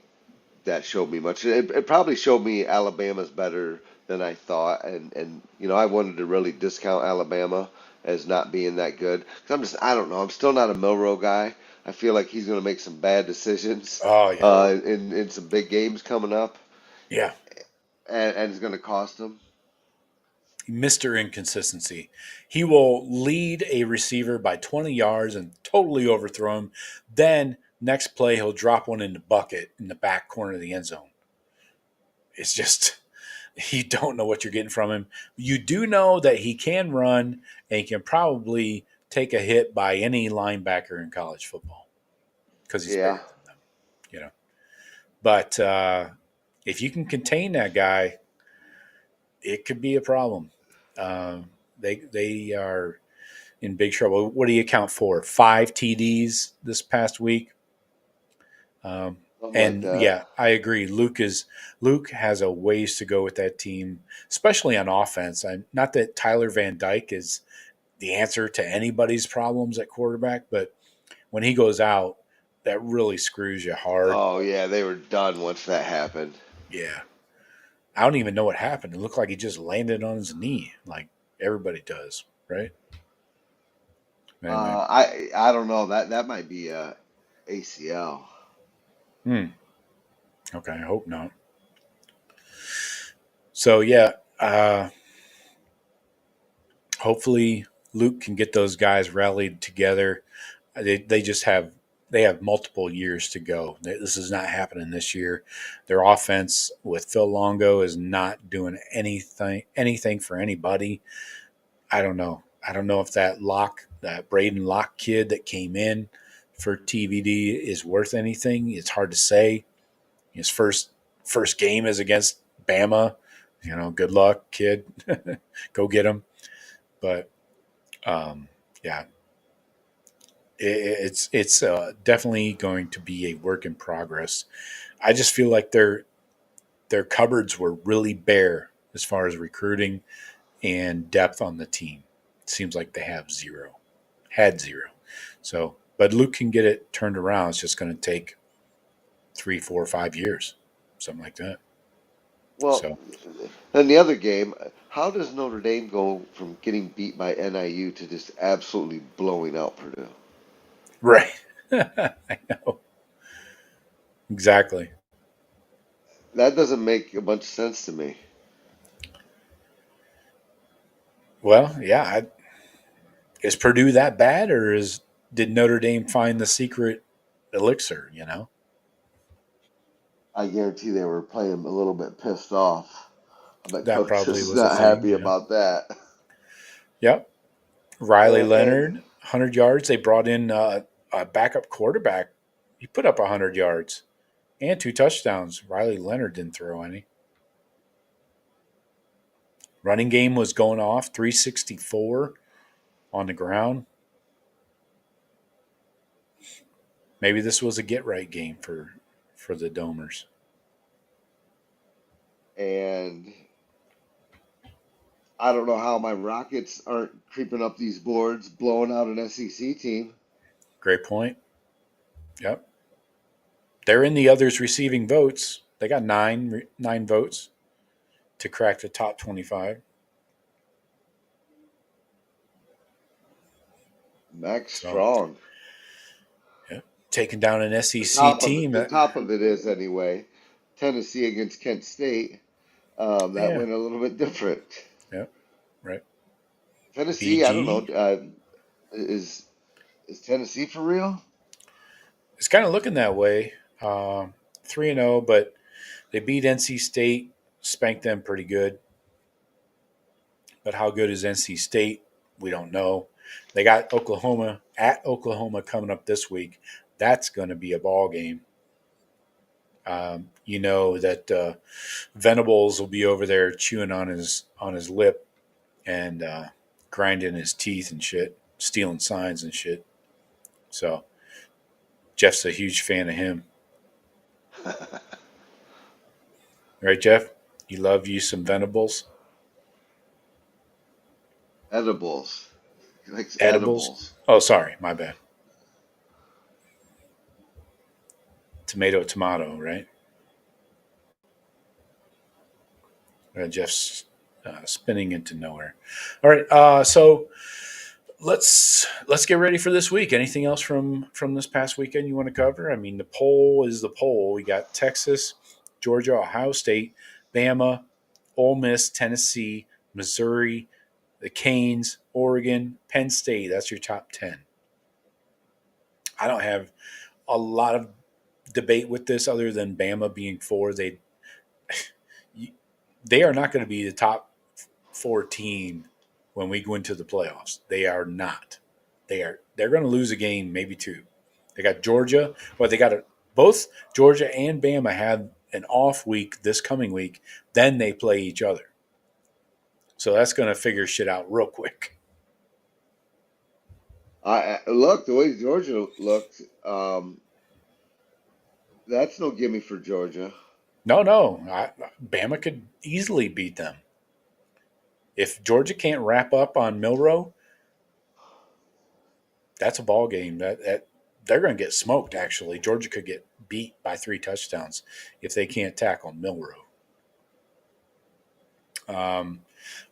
that showed me much. It probably showed me Alabama's better than I thought, and I wanted to really discount Alabama as not being that good. 'Cause I don't know. I'm still not a Milrow guy. I feel like he's going to make some bad decisions Oh yeah. in some big games coming up, Yeah. and it's going to cost him. Mr. Inconsistency. He will lead a receiver by 20 yards and totally overthrow him, then Next play, he'll drop one in the bucket in the back corner of the end zone. It's just you don't know what you're getting from him. You do know that he can run and he can probably take a hit by any linebacker in college football because he's Yeah. bigger than them, you know. But if you can contain that guy, it could be a problem. They are in big trouble. What do you account for? 5 TDs this past week. Something like And that. yeah, I agree. Luke has a ways to go with that team, especially on offense. Not that Tyler Van Dyke is the answer to anybody's problems at quarterback, but when he goes out, that really screws you hard. Oh yeah, they were done once that happened. Yeah, I don't even know what happened. It looked like he just landed on his knee, like everybody does, right? Anyway, I don't know, that might be a ACL. okay, I hope not. So yeah, hopefully Luke can get those guys rallied together. They have multiple years to go. This is not happening this year. Their offense with Phil Longo is not doing anything for anybody. I don't know. I don't know if that Braden Locke kid that came in for TVD is worth anything. It's hard to say. His first game is against Bama. Good luck, kid. Go get him. But yeah, it's definitely going to be a work in progress. I just feel like their cupboards were really bare as far as recruiting and depth on the team. It seems like they had zero. So, but Luke can get it turned around. It's just going to take 3, 4, 5 years, something like that. Well, So, in the other game, how does Notre Dame go from getting beat by NIU to just absolutely blowing out Purdue? right, I know exactly. That doesn't make a bunch of sense to me. Well, yeah, is Purdue that bad, or did Notre Dame find the secret elixir? I guarantee they were playing a little bit pissed off. I bet That Coach probably is was a not thing. happy Yeah. about that. Yep. Riley And Leonard, 100 yards. They brought in a backup quarterback. He put up 100 yards and 2 touchdowns. Riley Leonard didn't throw any. Running game was going off, 364 on the ground. Maybe this was a get right game for the Domers. and I don't know how my Rockets aren't creeping up these boards, blowing out an SEC team. Great point. Yep. They're in the others receiving votes. They got nine votes to crack the top 25. Max So, Strong. yeah, taking down an The SEC top of it, team. the top of it is anyway. Tennessee against Kent State. That Yeah, went a little bit different. yeah, right. Tennessee, I don't know. BG. Is Tennessee for real? It's kind of looking that way. 3-0, but they beat NC State, spanked them pretty good. But how good is NC State? We don't know. They got Oklahoma coming up this week. That's going to be a ball game. You know that Venables will be over there chewing on his lip and grinding his teeth and shit, stealing signs and shit. So Jeff's a huge fan of him, right, Jeff? You love you some Venables, Edibles. He likes edibles. edibles. Oh, sorry, my bad. Tomato, right? Jeff's spinning into nowhere. All right, so let's get ready for this week. Anything else from this past weekend you want to cover? I mean, the poll is the poll. We got Texas, Georgia, Ohio State, Bama, Ole Miss, Tennessee, Missouri, the Canes, Oregon, Penn State. That's your top 10. I don't have a lot of debate with this other than Bama being 4. They are not going to be the top 4 team when we go into the playoffs. They are not. They're going to lose a game, maybe 2. They got Georgia. Well, both Georgia and Bama had an off week this coming week. Then they play each other. So that's going to figure shit out real quick. Look, the way Georgia looked, that's no gimme for Georgia. No. Bama could easily beat them. If Georgia can't wrap up on Milroe, that's a ball game. That they're going to get smoked. Actually, Georgia could get beat by 3 touchdowns if they can't tackle Milroe.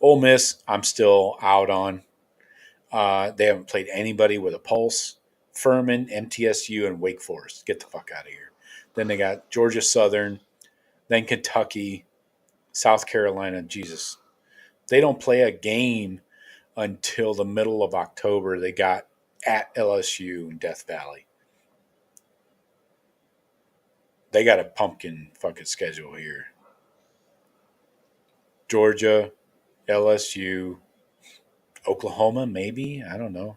Ole Miss, I'm still out on. They haven't played anybody with a pulse. Furman, MTSU, and Wake Forest. Get the fuck out of here. Then they got Georgia Southern, then Kentucky, South Carolina. Jesus. They don't play a game until the middle of October. They got at LSU in Death Valley. They got a pumpkin fucking schedule here. Georgia, LSU, Oklahoma, maybe. I don't know.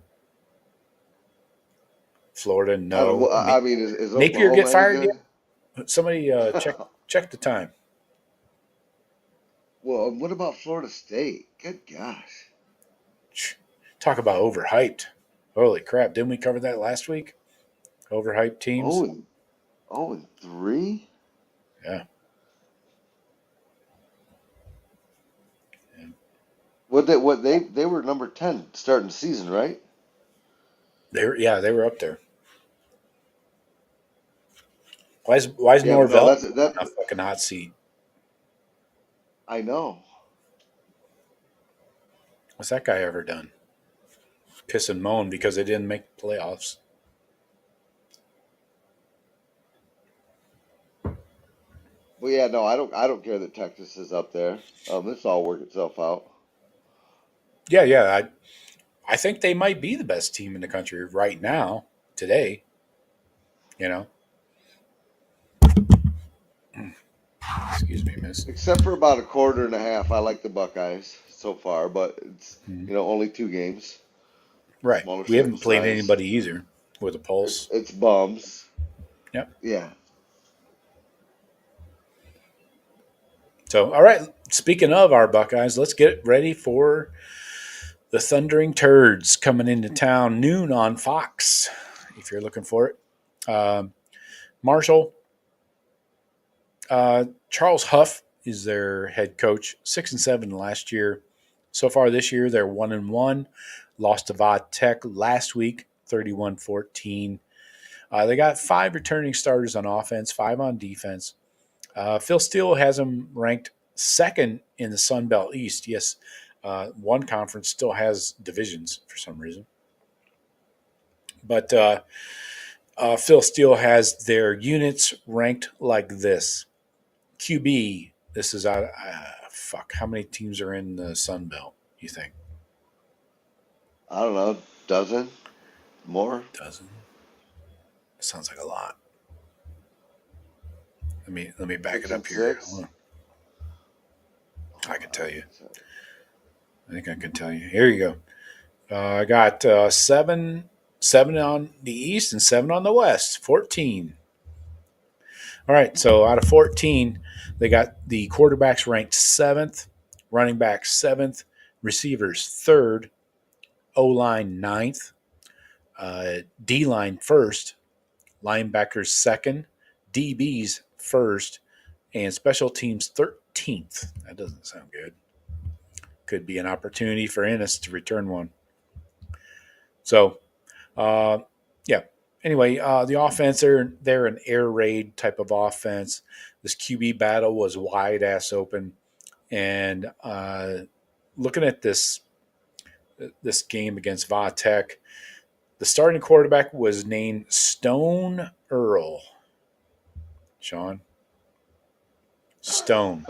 Florida, no. I mean, is Napier Oklahoma get fired any good? yet? Somebody check the time. Well, what about Florida State? Good gosh. Talk about overhyped. Holy crap. Didn't we cover that last week? Overhyped teams? 0-3? Yeah. They were number 10 starting the season, right? They were up there. Why is Yeah, Norvell no, that's a fucking hot seat? I know. What's that guy ever done? Piss and moan because they didn't make the playoffs. Well, yeah, no, I don't care that Texas is up there. This all work itself out. Yeah. I think they might be the best team in the country right now, today. You know? Excuse me, miss. Except for about a quarter and a half, I like the Buckeyes so far, but it's only 2 games. Right. Smaller We haven't sample played size. anybody either with a pulse. It's bums. Yep. Yeah. So, all right. Speaking of our Buckeyes, let's get ready for the Thundering Turds coming into town noon on Fox, if you're looking for it. Marshall, Charles Huff is their head coach, 6-7 last year. So far this year, they're 1-1. Lost to Va Tech last week, 31-14. They got 5 returning starters on offense, 5 on defense. Phil Steele has them ranked 2nd in the Sun Belt East. Yes, one conference still has divisions for some reason. But Phil Steele has their units ranked like this. QB, this is out. How many teams are in the Sun Belt, you think? I don't know, dozen? More? Dozen? Sounds like a lot. Let me back 6 it up and here. 6? I can tell you. I think I can tell you. Here you go. I got 7 on the East and 7 on the West. 14. All right, so out of 14, they got the quarterbacks ranked 7th, running back 7th, receivers 3rd, O-line 9th, D-line 1st, linebackers 2nd, DBs 1st, and special teams 13th. That doesn't sound good. Could be an opportunity for Ennis to return one. So, yeah. Anyway, the offense, they're an air raid type of offense. This QB battle was wide ass open. And looking at this game against Va Tech, the starting quarterback was named Stone Earl. Shawn? Stone.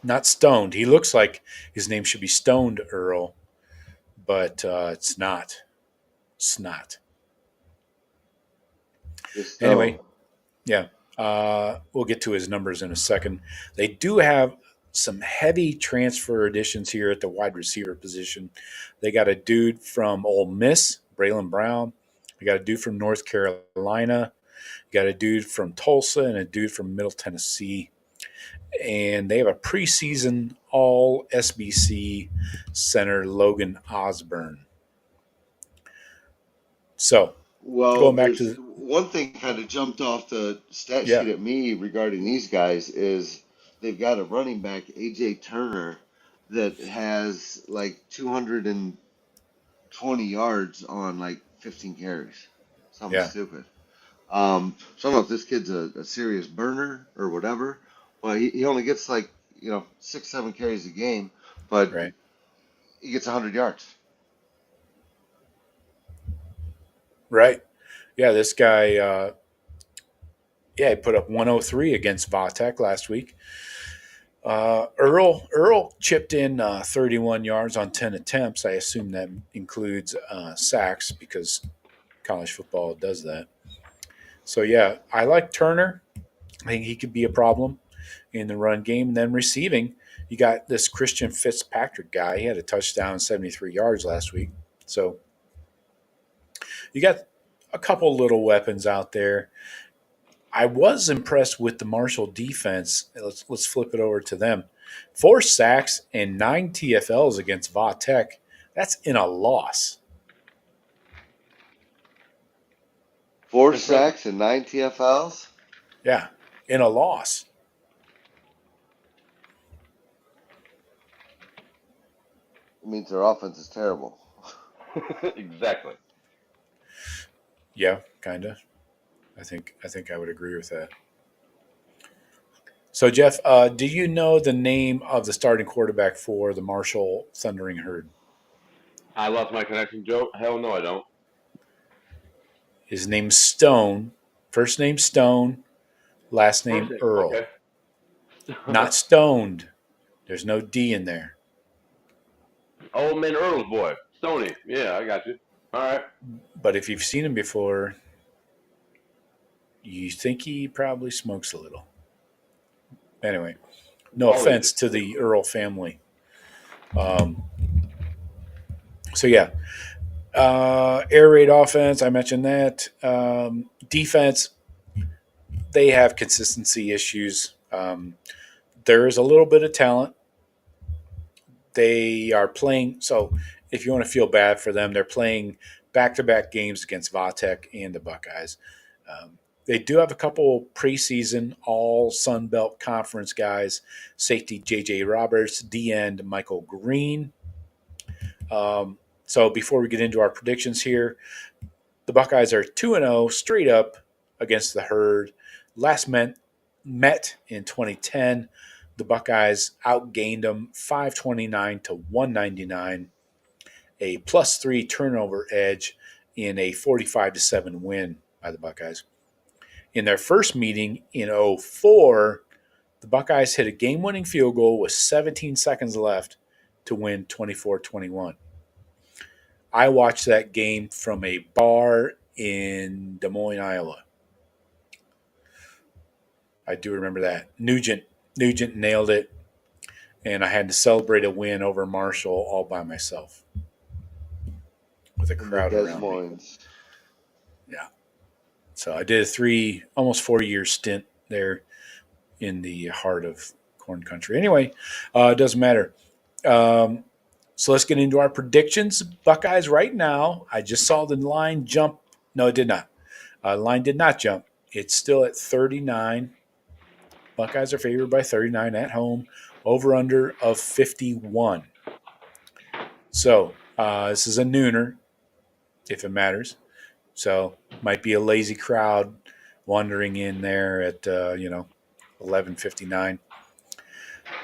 Not stoned. He looks like his name should be Stoned Earl, but it's not. It's not. Just Anyway, so. yeah, we'll get to his numbers in a second. They do have some heavy transfer additions here at the wide receiver position. They got a dude from Ole Miss, Braylon Brown. They got a dude from North Carolina. Got a dude from Tulsa and a dude from Middle Tennessee. And they have a preseason all SBC center, Logan Osborne. So Well, going back there's to one thing kind of jumped off the stat yeah, sheet at me regarding these guys is they've got a running back, AJ Turner, that has like 220 yards on like 15 carries. Something yeah, stupid. So I don't know if this kid's a serious burner or whatever. Well, he only gets like, 6, 7 carries a game, but right, he gets 100 yards. right. Yeah, this guy, he put up 103 against Vatek last week. Earl chipped in 31 yards on 10 attempts. I assume that includes sacks because college football does that. So yeah, I like Turner. I think he could be a problem in the run game. And then receiving, you got this Christian Fitzpatrick guy. He had a touchdown, 73 yards last week. So you got a couple little weapons out there. I was impressed with the Marshall defense. Let's flip it over to them. 4 sacks and 9 TFLs against Va Tech. That's in a loss. 4 Impressive. sacks and 9 TFLs. Yeah, in a loss. It means their offense is terrible. Exactly. Yeah, kind of. I think I would agree with that. So Jeff, do you know the name of the starting quarterback for the Marshall Thundering Herd? I lost my connection, Joe. Hell no, I don't. His name's Stone. First name Stone, last First name name. Earl. Okay. Not stoned. There's no D in there. Old man Earl's boy. Stony. Yeah, I got you. All right. But if you've seen him before, you think he probably smokes a little. Anyway, We no all eat offense it. to the Earl family. Um, so yeah, air raid offense. I mentioned that. Defense. They have consistency issues. There is a little bit of talent. They are playing. So if you want to feel bad for them, they're playing back-to-back games against Vatek and the Buckeyes. They do have a couple preseason all Sun Belt Conference guys: safety J.J. Roberts, D end Michael Green. So before we get into our predictions here, the Buckeyes are 2-0 straight up against the Herd. Last met in 2010. The Buckeyes outgained them 529 to 199, a +3 turnover edge in a 45-7 win by the Buckeyes. In their first meeting in 04, the Buckeyes hit a game-winning field goal with 17 seconds left to win 24-21. I watched that game from a bar in Des Moines, Iowa. I do remember that. Nugent nailed it, and I had to celebrate a win over Marshall all by myself with a In the crowd Des around me. Moines. Yeah. So I did almost 4 year stint there in the heart of corn country. Anyway, it doesn't matter. Um, so let's get into our predictions. Buckeyes right now. I just saw the line jump. No, it did not. Line did not jump. It's still at 39. Buckeyes are favored by 39 at home. Over under of 51. So this is a nooner, if it matters. So might be a lazy crowd wandering in there at 11:59.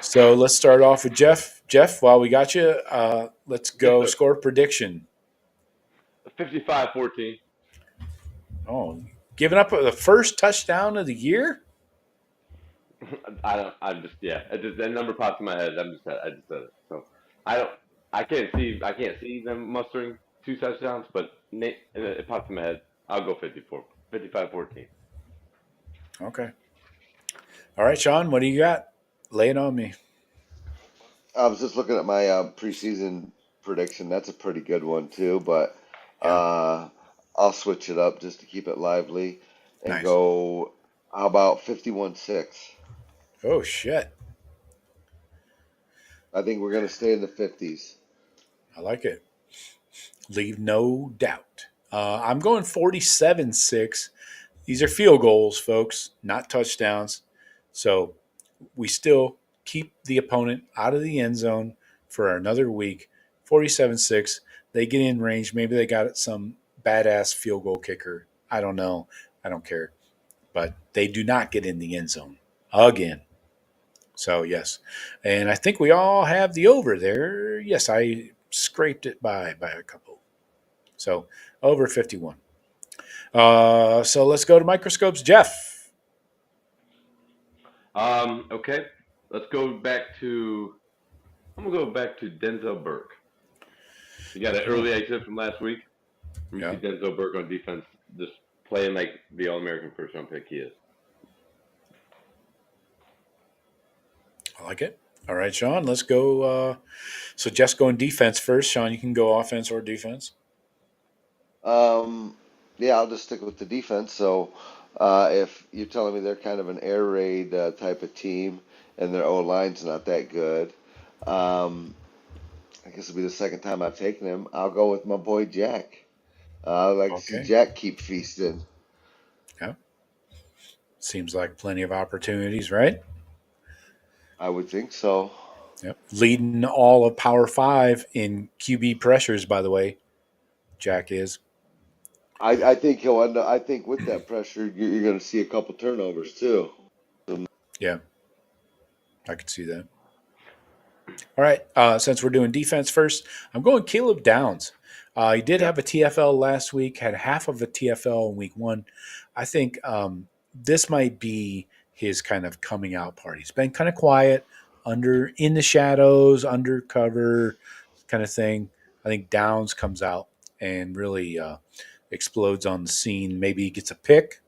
So let's start off with Jeff. Jeff, while we got you, let's Yes, go sir. score prediction. 55-14. Oh, giving up the first touchdown of the year? I don't. I'm just. Yeah. That number popped in my head. I just said it. So I don't. I can't see. I can't see them mustering 2 touchdowns. But it popped in my head. I'll go 54. 55-14. Okay. All right, Shawn, what do you got? Lay it on me. I was just looking at my preseason prediction. That's a pretty good one too, but Yeah. I'll switch it up just to keep it lively and Nice. go. How about 51-6? Oh, shit. I think we're going to stay in the 50s. I like it. Leave no doubt. I'm going 47-6. These are field goals, folks, not touchdowns. So we still keep the opponent out of the end zone for another week. 47-6. They get in range. Maybe they got some badass field goal kicker. I don't know. I don't care. But they do not get in the end zone again. So, yes. And I think we all have the over there. Yes, I scraped it by a couple. So, over 51. So let's go to microscopes. Jeff. Okay. Let's go back to. I'm gonna go back to Denzel Burke. You got an early exit from last week. You Yeah, see Denzel Burke on defense, just playing like the All-American first-round pick he is. I like it. All right, Shawn, let's go. So Jeff's going defense first. Shawn, you can go offense or defense. Um, yeah, I'll just stick with the defense. So, if you're telling me they're kind of an air raid type of team and their O line's not that good, I guess it'll be the second time I've taken him. I'll go with my boy Jack. I'd like to see Okay. Jack keep feasting. Yeah. Seems like plenty of opportunities, right? I would think so. Yep. Leading all of Power 5 in QB pressures, by the way. Jack is. I think he'll end up. I think with that pressure, you're going to see a couple turnovers too. Yeah, I could see that. All right. Since we're doing defense first, I'm going Caleb Downs. He did have a TFL last week, had half of a TFL in week one. I think this might be his kind of coming out party. He's been kind of quiet, in the shadows, undercover kind of thing. I think Downs comes out and really explodes on the scene. Maybe he gets a pick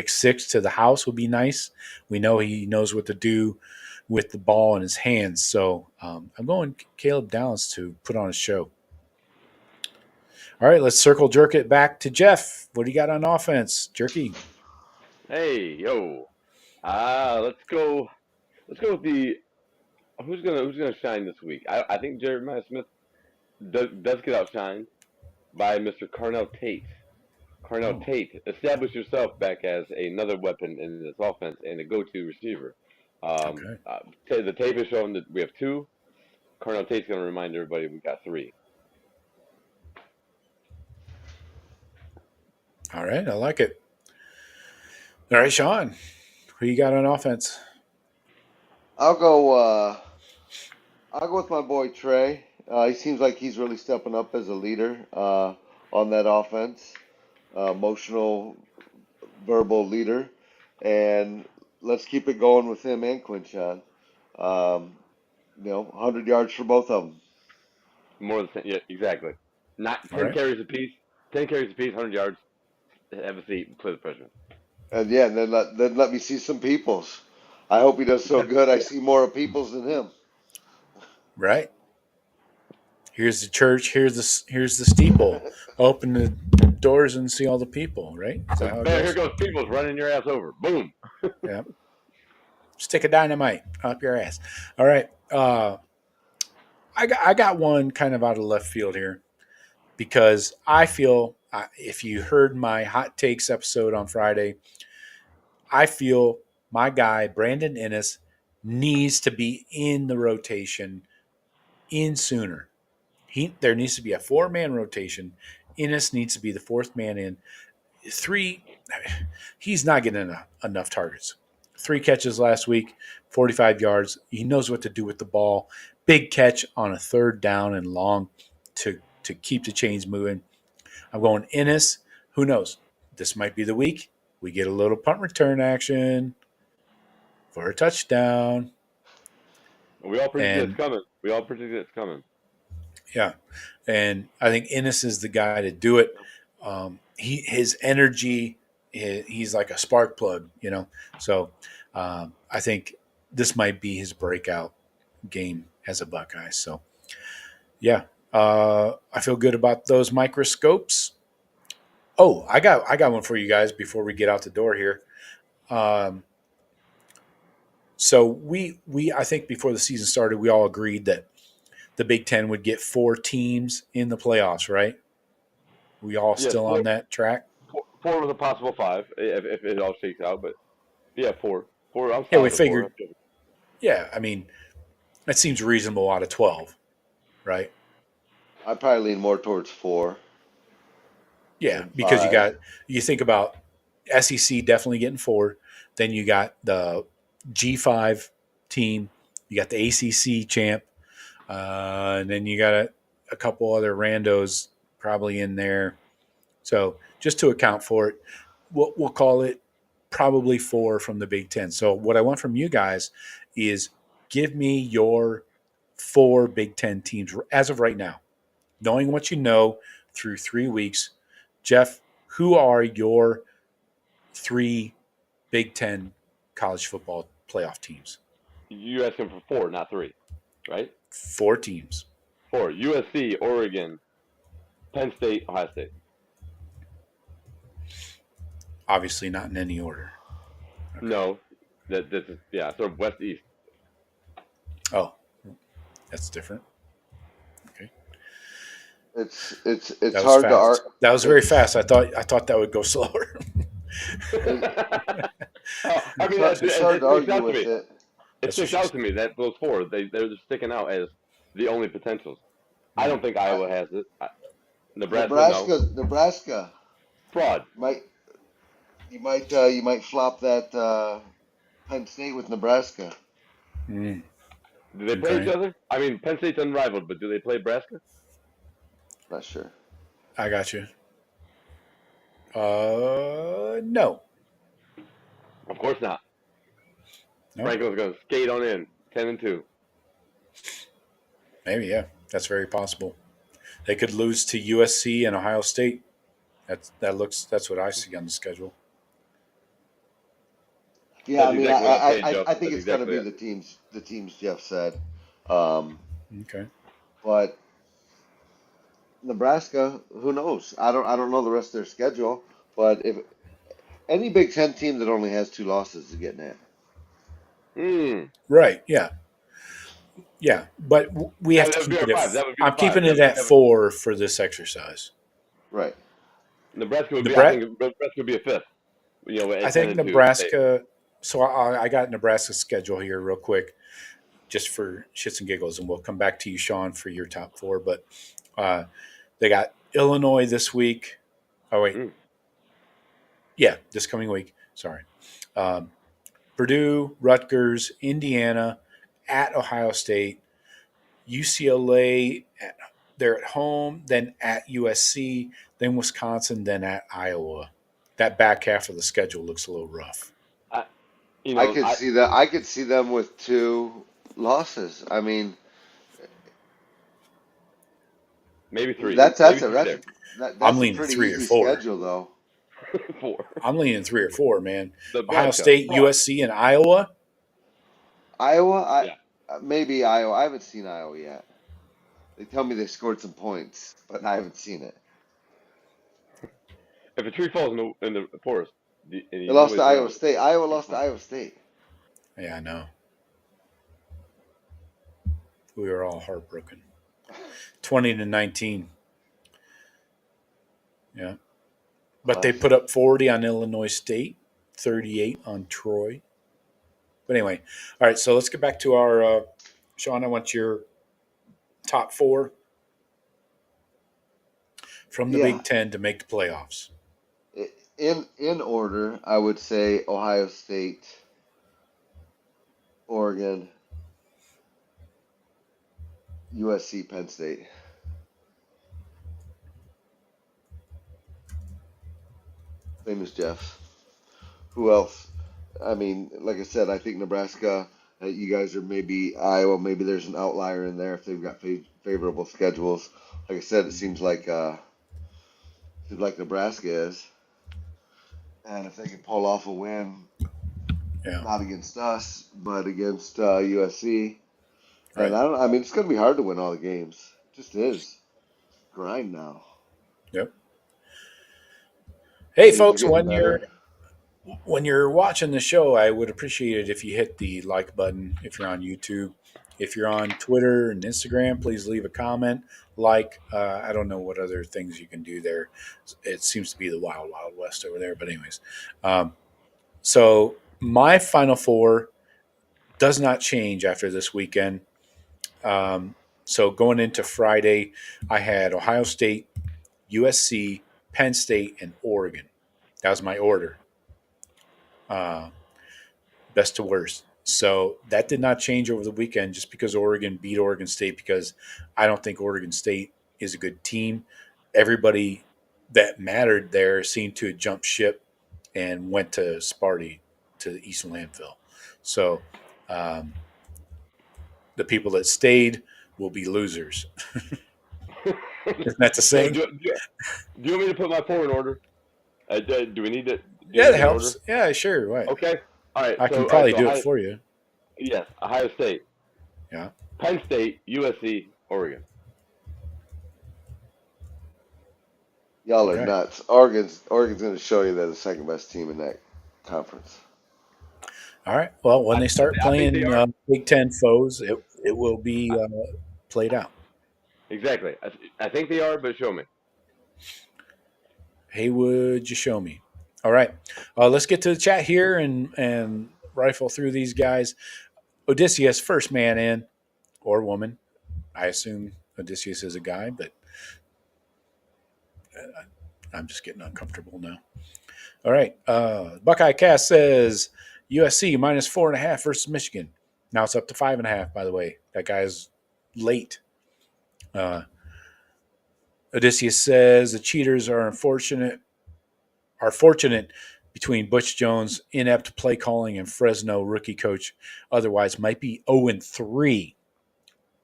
six to the house would be nice. We know he knows what to do with the ball in his hands. So I'm going Caleb Downs to put on a show. All right, let's circle jerk it back to Jeff. What do you got on offense, Jerky? Hey, yo. Let's go. Let's go with the who's gonna shine this week. I think Jeremiah Smith does get outshined by Mr. Carnell Tate. Carnell Tate, establish yourself back as another weapon in this offense and a go-to receiver. Okay. The tape is showing that we have two. Carnell Tate's going to remind everybody we got three. All right, I like it. All right, Shawn, who you got on offense? I'll go. I'll go with my boy Trey. He seems like he's really stepping up as a leader on that offense. Emotional, verbal leader, and let's keep it going with him and Quinshawn. 100 yards for both of them. More than yeah, exactly. Not All 10 right. carries apiece. 10 carries apiece, 100 yards. Have a seat and play the freshman. And yeah, and then let me see some Peoples. I hope he does so good. I see more of Peoples than him. Right. Here's the church. Here's the steeple. Open the doors and see all the people. Right? Is that how it Man, here goes? goes Peoples running your ass over. Boom. Yeah. Stick of dynamite up your ass. All right. I got one kind of out of left field here because I feel if you heard my hot takes episode on Friday, I feel my guy Brandon Ennis needs to be in the rotation in sooner. There needs to be a 4-man rotation. Ennis needs to be the 4th man in. 3, he's not getting enough targets. 3 catches last week, 45 yards. He knows what to do with the ball. Big catch on a 3rd down and long to keep the chains moving. I'm going Ennis. Who knows? This might be the week. We get a little punt return action for a touchdown. We all predicted it's coming. Yeah. And I think Ennis is the guy to do it. His energy he's like a spark plug, So I think this might be his breakout game as a Buckeye. So yeah, I feel good about those microscopes. Oh, I got one for you guys before we get out the door here. Um, so we I think before the season started, we all agreed that the Big Ten would get 4 teams in the playoffs, right? We all Yes, still on that track? four with a possible five if it all shakes out. But yeah, four. Four. I'm Yeah, we solid with four. figured. Yeah, I mean that seems reasonable out of 12, right? I'd probably lean more towards 4 Yeah, than because 5. you think about SEC definitely getting 4, then you got the G5 team, you got the ACC champ, and then you got a couple other randos probably in there. So just to account for it, we'll call it probably 4 from the Big Ten. So what I want from you guys is give me your 4 Big Ten teams as of right now, knowing what you know through 3 weeks. Jeff, who are your 3 Big Ten college football playoff teams? You asking for four, not three, right? 4 teams. 4. USC, Oregon, Penn State, Ohio State. Obviously not in any order. Okay. No, this is sort of west east. Oh, that's different. Okay, It's that was hard to fast. That was very fast. I thought that would go slower. I mean, it's hard to argue with me. it. It sticks out to me that those 4 they're just sticking out as the only potentials. I don't think Iowa has it. Nebraska, no. Nebraska Fraud. You might flop that Penn State with Nebraska. Mm. Do they play each other? I mean, Penn State's unrivaled, but do they play Nebraska? Not sure. I got you. No. Of course not. Nope. Franklin's going to skate on in 10-2. Maybe, yeah. That's very possible. They could lose to USC and Ohio State. That's what I see on the schedule. Yeah, That's exactly I think it's going to be the teams Jeff said. Okay. But Nebraska, who knows? I don't know the rest of their schedule, but if any Big Ten team that only has 2 losses is getting in. Right. Yeah. Yeah, but we have to keep it at. I'm keeping it at 4 for this exercise. Right. Nebraska would be. I think Nebraska would be a 5th. I think Nebraska. So I got Nebraska's schedule here real quick, just for shits and giggles, and we'll come back to you, Shawn, for your top 4. But they got Illinois this week. Oh wait, yeah, this coming week. Sorry, Purdue, Rutgers, Indiana, at Ohio State, UCLA. They're at home, then at USC, then Wisconsin, then at Iowa. That back half of the schedule looks a little rough. I could see that. I could see them with 2 losses. I mean, maybe 3. I'm leaning 3 or 4. Schedule, though. 4. I'm leaning 3 or 4, man. Ohio State, USC, and Iowa. Maybe Iowa. I haven't seen Iowa yet. They tell me they scored some points, but I haven't seen it. If a tree falls in the forest, they lost to Iowa State. Iowa lost to Iowa State. Yeah, I know. We were all heartbroken. 20-19. Yeah. But they put up 40 on Illinois State, 38 on Troy. But anyway, all right, so let's get back to our Shawn, I want your top 4 from the Big Ten to make the playoffs. In order, I would say Ohio State, Oregon, USC, Penn State. Same as Jeff. Who else? I mean, like I said, I think Nebraska. You guys are maybe Iowa. Maybe there's an outlier in there if they've got favorable schedules. Like I said, it seems like Nebraska is. And if they can pull off a win, Yeah. not against us, but against USC, Right. and I mean, it's going to be hard to win all the games. It just is. Grind now. Yep. Hey, Teams are folks, getting better. when you're watching the show, I would appreciate it if you hit the like button if you're on YouTube. If you're on Twitter and Instagram, please leave a comment. I don't know what other things you can do there. It seems to be the wild, wild west over there. But anyways, so my Final Four does not change after this weekend. So going into Friday, I had Ohio State, USC, Penn State, and Oregon. That was my order, best to worst. So that did not change over the weekend just because Oregon beat Oregon State, because I don't think Oregon State is a good team. Everybody that mattered there seemed to jump ship and went to Sparty, to the East Landfill. So the people that stayed will be losers. Isn't that the So saying? do you want me to put my four in order? Do we need to? Yeah, that helps. Yeah, sure. Right. Okay. All right. I can probably do it for you. Yes, Ohio State, Yeah. Penn State, USC, Oregon. Y'all are Okay. nuts. Oregon's going to show you they're the second best team in that conference. All right. Well, when they start I think playing they are. Big Ten foes, it will be played out. Exactly. I think they are, but show me. Hey, would you show me? All right. Let's get to the chat here and rifle through these guys. Odysseus, first man in, or woman. I assume Odysseus is a guy, but I'm just getting uncomfortable now. All right. Buckeye Cast says USC minus 4.5 versus Michigan. Now it's up to 5.5, by the way. That guy's late. Odysseus says the cheaters are fortunate between Butch Jones' inept play calling and Fresno rookie coach. Otherwise, might be 0-3.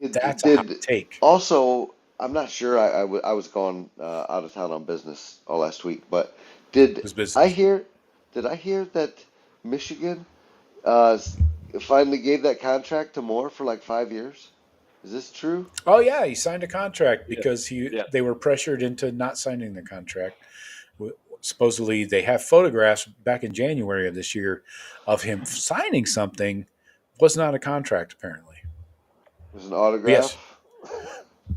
That's a hot take. Also, I'm not sure. I was gone out of town on business all last week, but did His business. I hear that Michigan finally gave that contract to Moore for like 5 years? Is this true? Oh yeah, he signed a contract because Yeah. they were pressured into not signing the contract. Supposedly, they have photographs back in January of this year of him signing something. Was not a contract, apparently. It was an autograph. Yes.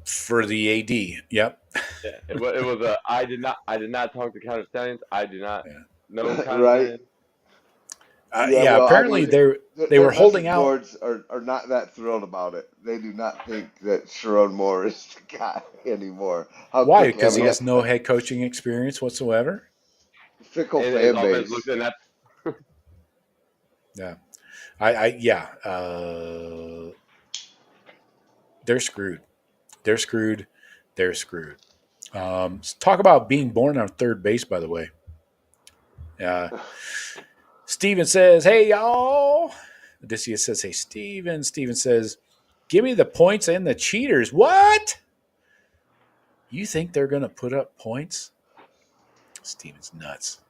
For the AD. Yep. Yeah. It was a. I did not talk to Counter Stallions. I do not know Counter Right. Stallions. Yeah, well, apparently I mean, they their were holding message out. boards are not that thrilled about it. They do not think that Sharon Moore is the guy anymore. Why? quick- Because I he mean, has no head coaching experience whatsoever. fickle And his fan offense base. looks in that. Yeah. They're screwed. They're screwed. They're screwed. Talk about being born on third base, by the way. Steven says, hey, y'all. Odysseus says, hey, Steven. Steven says, give me the points and the cheaters. What? You think they're going to put up points? Steven's nuts.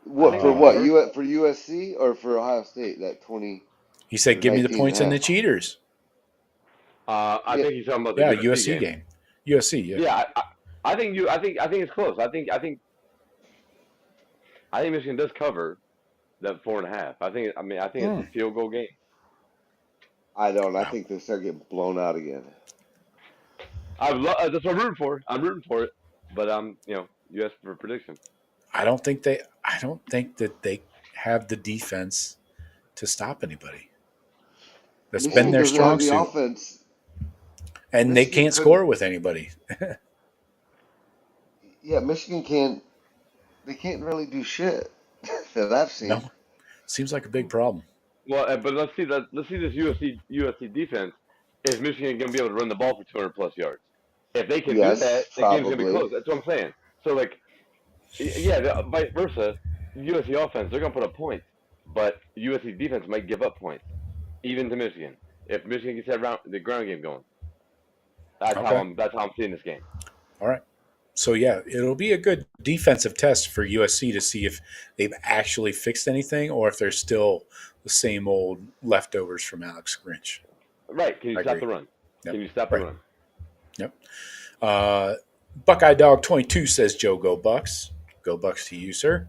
What for? What for USC or for Ohio State? That 20. He said, give me the 19 points and the half. cheaters. I think he's talking about the Yeah, USC game. USC, yeah. Yeah, I think it's close. I think Michigan does cover that 4.5. I think it's a field goal game. I don't. I think they start getting blown out again. That's what I'm rooting for. I'm rooting for it, but you asked for a prediction. I don't think that they have the defense to stop anybody. That's Michigan been their doesn't strong have the suit. offense. And Michigan they can't couldn't- score with anybody. Yeah, Michigan can't. They can't really do shit that I've seen. No. Seems like a big problem. Well, but let's see this USC defense. Is Michigan going to be able to run the ball for 200 plus yards? If they can Yes, do that, the game's going to be probably. close. That's what I'm saying. So vice versa, USC offense they're going to put up points, but USC defense might give up points, even to Michigan. If Michigan gets the ground game going, that's how I'm seeing this game. All right. So yeah, it'll be a good defensive test for USC to see if they've actually fixed anything or if they're still the same old leftovers from Alex Grinch. Right? Can you I stop agree. the run? Yep. Can you stop the Right. run? Yep. Uh, Buckeye Dog 22 says, Joe, go Bucks. Go Bucks to you, sir.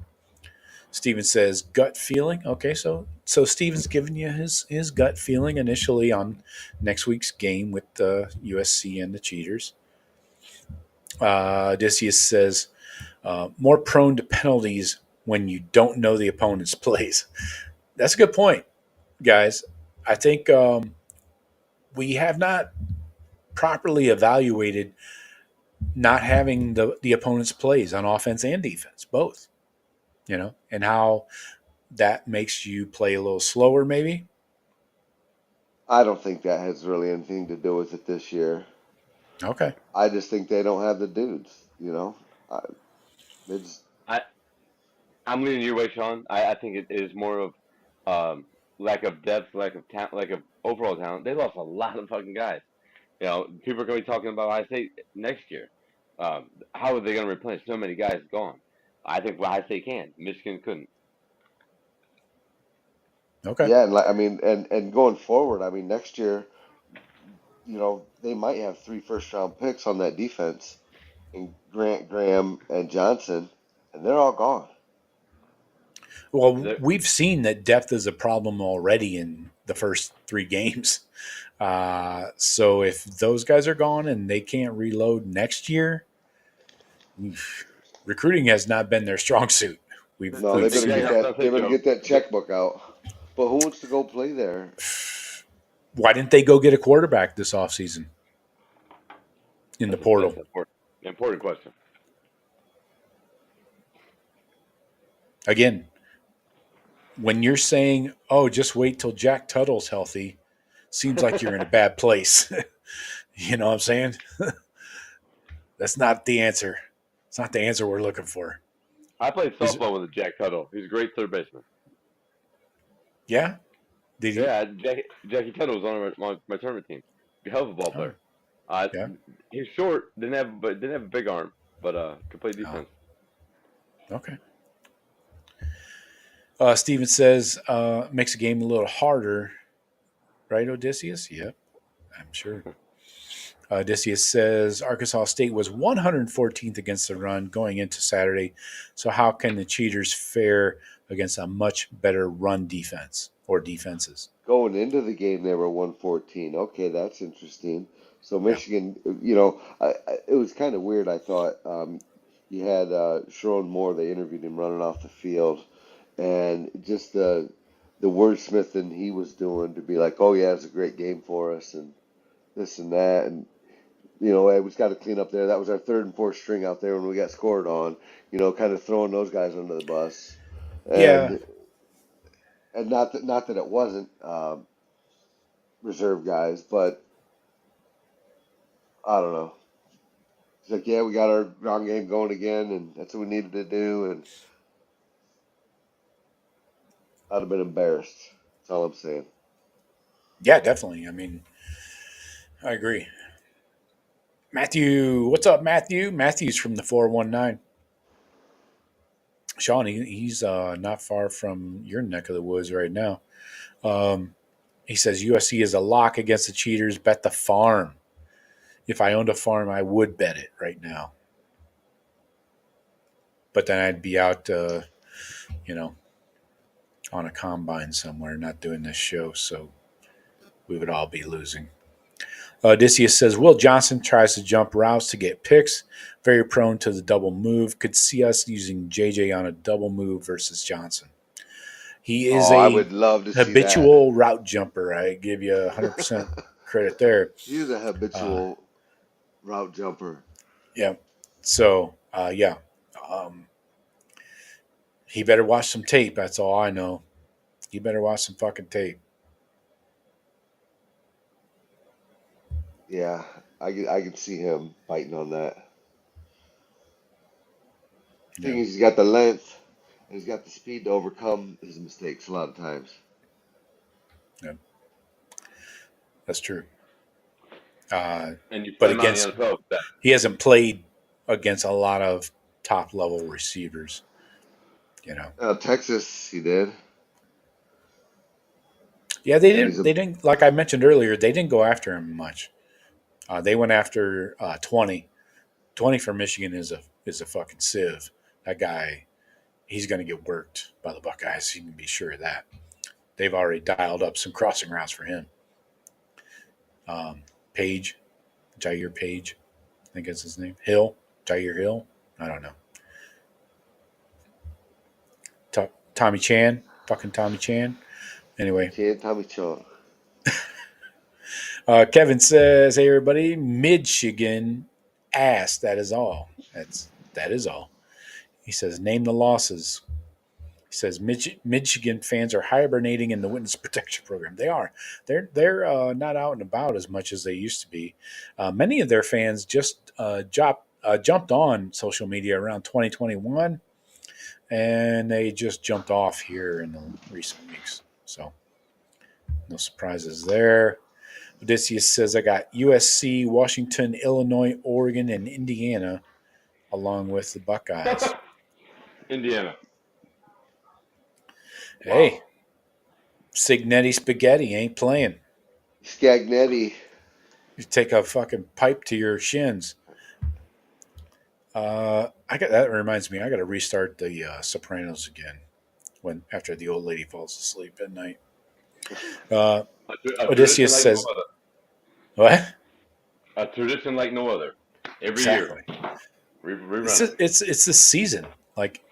Steven says, gut feeling. Okay, so Steven's giving you his gut feeling initially on next week's game with the USC and the Cheaters. Odysseus says, more prone to penalties when you don't know the opponent's plays. That's a good point, guys. I think we have not properly evaluated not having the opponent's plays on offense and defense, both, and how that makes you play a little slower, maybe. I don't think that has really anything to do with it this year. Okay. I just think they don't have the dudes. I, they just I I'm leaning your way, Shawn. I think it is more of lack of depth, lack of talent, lack of overall talent. They lost a lot of fucking guys. People are going to be talking about Ohio State next year. How are they going to replenish so many guys gone? I think Ohio State can. Michigan couldn't. Okay. yeah, and like I mean, and going forward, I mean, next year, they might have 3 first-round picks on that defense, and Grant, Graham, and Johnson, and they're all gone. Well, The- we've seen that depth is a problem already in the first 3 games. So if those guys are gone and they can't reload next year, recruiting has not been their strong suit. We've No, they we've better seen get exactly. that. That's what that. I They said, better Joe. get that checkbook out. But who wants to go play there? Why didn't they go get a quarterback this offseason in the That's portal? an important question. Again, when you're saying, "Oh, just wait till Jack Tuttle's healthy," seems like you're in a bad place. You know what I'm saying? That's not the answer. It's not the answer we're looking for. I played Is softball with a Jack Tuttle. He's a great third baseman. yeah? Did he? Yeah, Jackie Tuttle was on my tournament team. Hell of a ball Oh, player. Uh, yeah. he's short, didn't have a big arm, but could play Oh, defense. okay. Steven says makes the game a little harder, right, Odysseus? Yep, I'm sure. Odysseus says Arkansas State was 114th against the run going into Saturday. So how can the Cheaters fare against a much better run defense or defenses? Going into the game, they were 114. Okay, that's interesting. So Yeah. Michigan, it was kind of weird. I thought you had Sharon Moore. They interviewed him running off the field, and just the wordsmithing he was doing to be like, "Oh yeah, it's a great game for us," and this and that, and hey, we got to clean up there. That was our third and fourth string out there when we got scored on. Kind of throwing those guys under the bus, Yeah. and not that it wasn't reserve guys, but I don't know. It's like, yeah, we got our ground game going again, and that's what we needed to do, and I'd have been embarrassed. That's all I'm saying. Yeah, definitely. I mean, I agree. Matthew, what's up, Matthew? Matthew's from the 419. Shawn, he's not far from your neck of the woods right now. Um, he says USC is a lock against the Cheaters. Bet the farm. If I owned a farm, I would bet it right now. But then I'd be out, you know, on a combine somewhere, not doing this show. So we would all be losing. Odysseus says Will Johnson tries to jump routes to get picks. Very prone to the double move. Could see us using JJ on a double move versus Johnson. He is Oh, I a would love to see that. habitual route jumper. I give you 100% credit there. He's a Uh, habitual route jumper. yeah. So, yeah. Um, he better watch some tape. That's all I know. He better watch some fucking tape. Yeah, I can see him biting on that. Thing Yeah. is, he's got the length and he's got the speed to overcome his mistakes a lot of times. Yeah. That's true. And you But put him out in against, the NFL. he hasn't played against a lot of top level receivers. You know. Texas, he did. Yeah, they And didn't. They didn't. Like I mentioned earlier, they didn't go after him much. They went after 20. 20 for Michigan is a fucking sieve. That guy, he's going to get worked by the Buckeyes. You can be sure of that. They've already dialed up some crossing routes for him. Page, Jair Page, I think that's his name. Hill, Jair Hill. I don't know. Tommy Chan, fucking Tommy Chan. Anyway, Tommy Chong. Kevin says, "Hey everybody, Michigan ass. That is all. That is all." He says, "Name the losses." He says, "Michigan fans are hibernating in the witness protection program. They are. They're not out and about as much as they used to be. Many of their fans just jumped on social media around 2021, and they just jumped off here in the recent weeks. So no surprises there." Odysseus says, "I got USC, Washington, Illinois, Oregon, and Indiana, along with the Buckeyes." Indiana. Hey, Wow. Signetti Spaghetti ain't playing. Scagnetti. You take a fucking pipe to your shins. That reminds me. I got to restart the Sopranos again after the old lady falls asleep at night. A tradition Odysseus like says, no other. "What? A tradition like no other. Every Exactly. year. Rerun it. It's this season. Like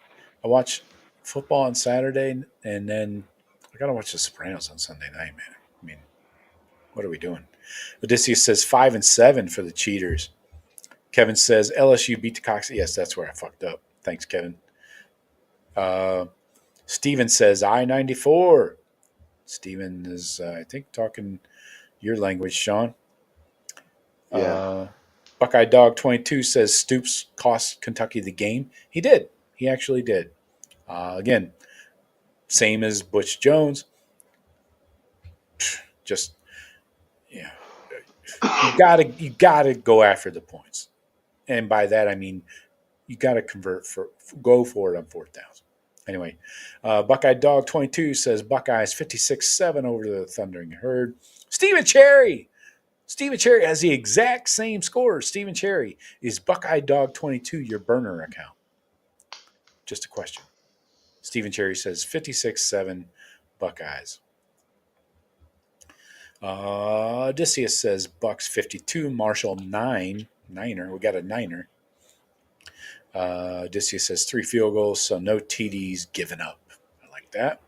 I watch football on Saturday, and then I gotta watch the Sopranos on Sunday night, man. I mean, what are we doing?" Odysseus says 5-7 for the cheaters. Kevin says LSU beat the Cox. Yes, that's where I fucked up. Thanks, Kevin. Steven says I-94. Steven is, I think, talking your language, Shawn. Yeah. Buckeye Dog 22 says Stoops cost Kentucky the game. He did. He actually did. Again, same as Butch Jones. Just yeah, you gotta go after the points, and by that I mean you gotta go for it on 4th down. Anyway, Buckeye Dog 22 says Buckeyes 56-7 over the Thundering Herd. Stephen Cherry has the exact same score. Stephen Cherry, is Buckeye Dog 22 your burner account? Just a question. Stephen Cherry says 56-7 Buckeyes. Odysseus says Bucks 52, Marshall 9. We got a 9er. Odysseus says 3 field goals, so no TDs given up. I like that.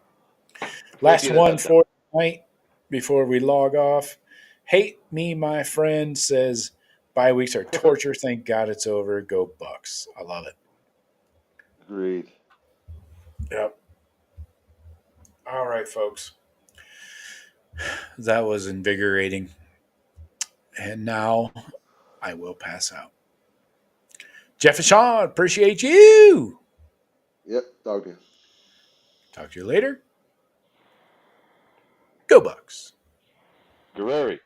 Last one for tonight before we log off. Hate me, my friend, says bye weeks are torture. Thank God it's over. Go Bucks. I love it. Agreed. Yep. All right, folks. That was invigorating. And now I will pass out. Jeff and Shawn, appreciate you. Yep, dog. Talk to you later. Go Bucks. Guerrero.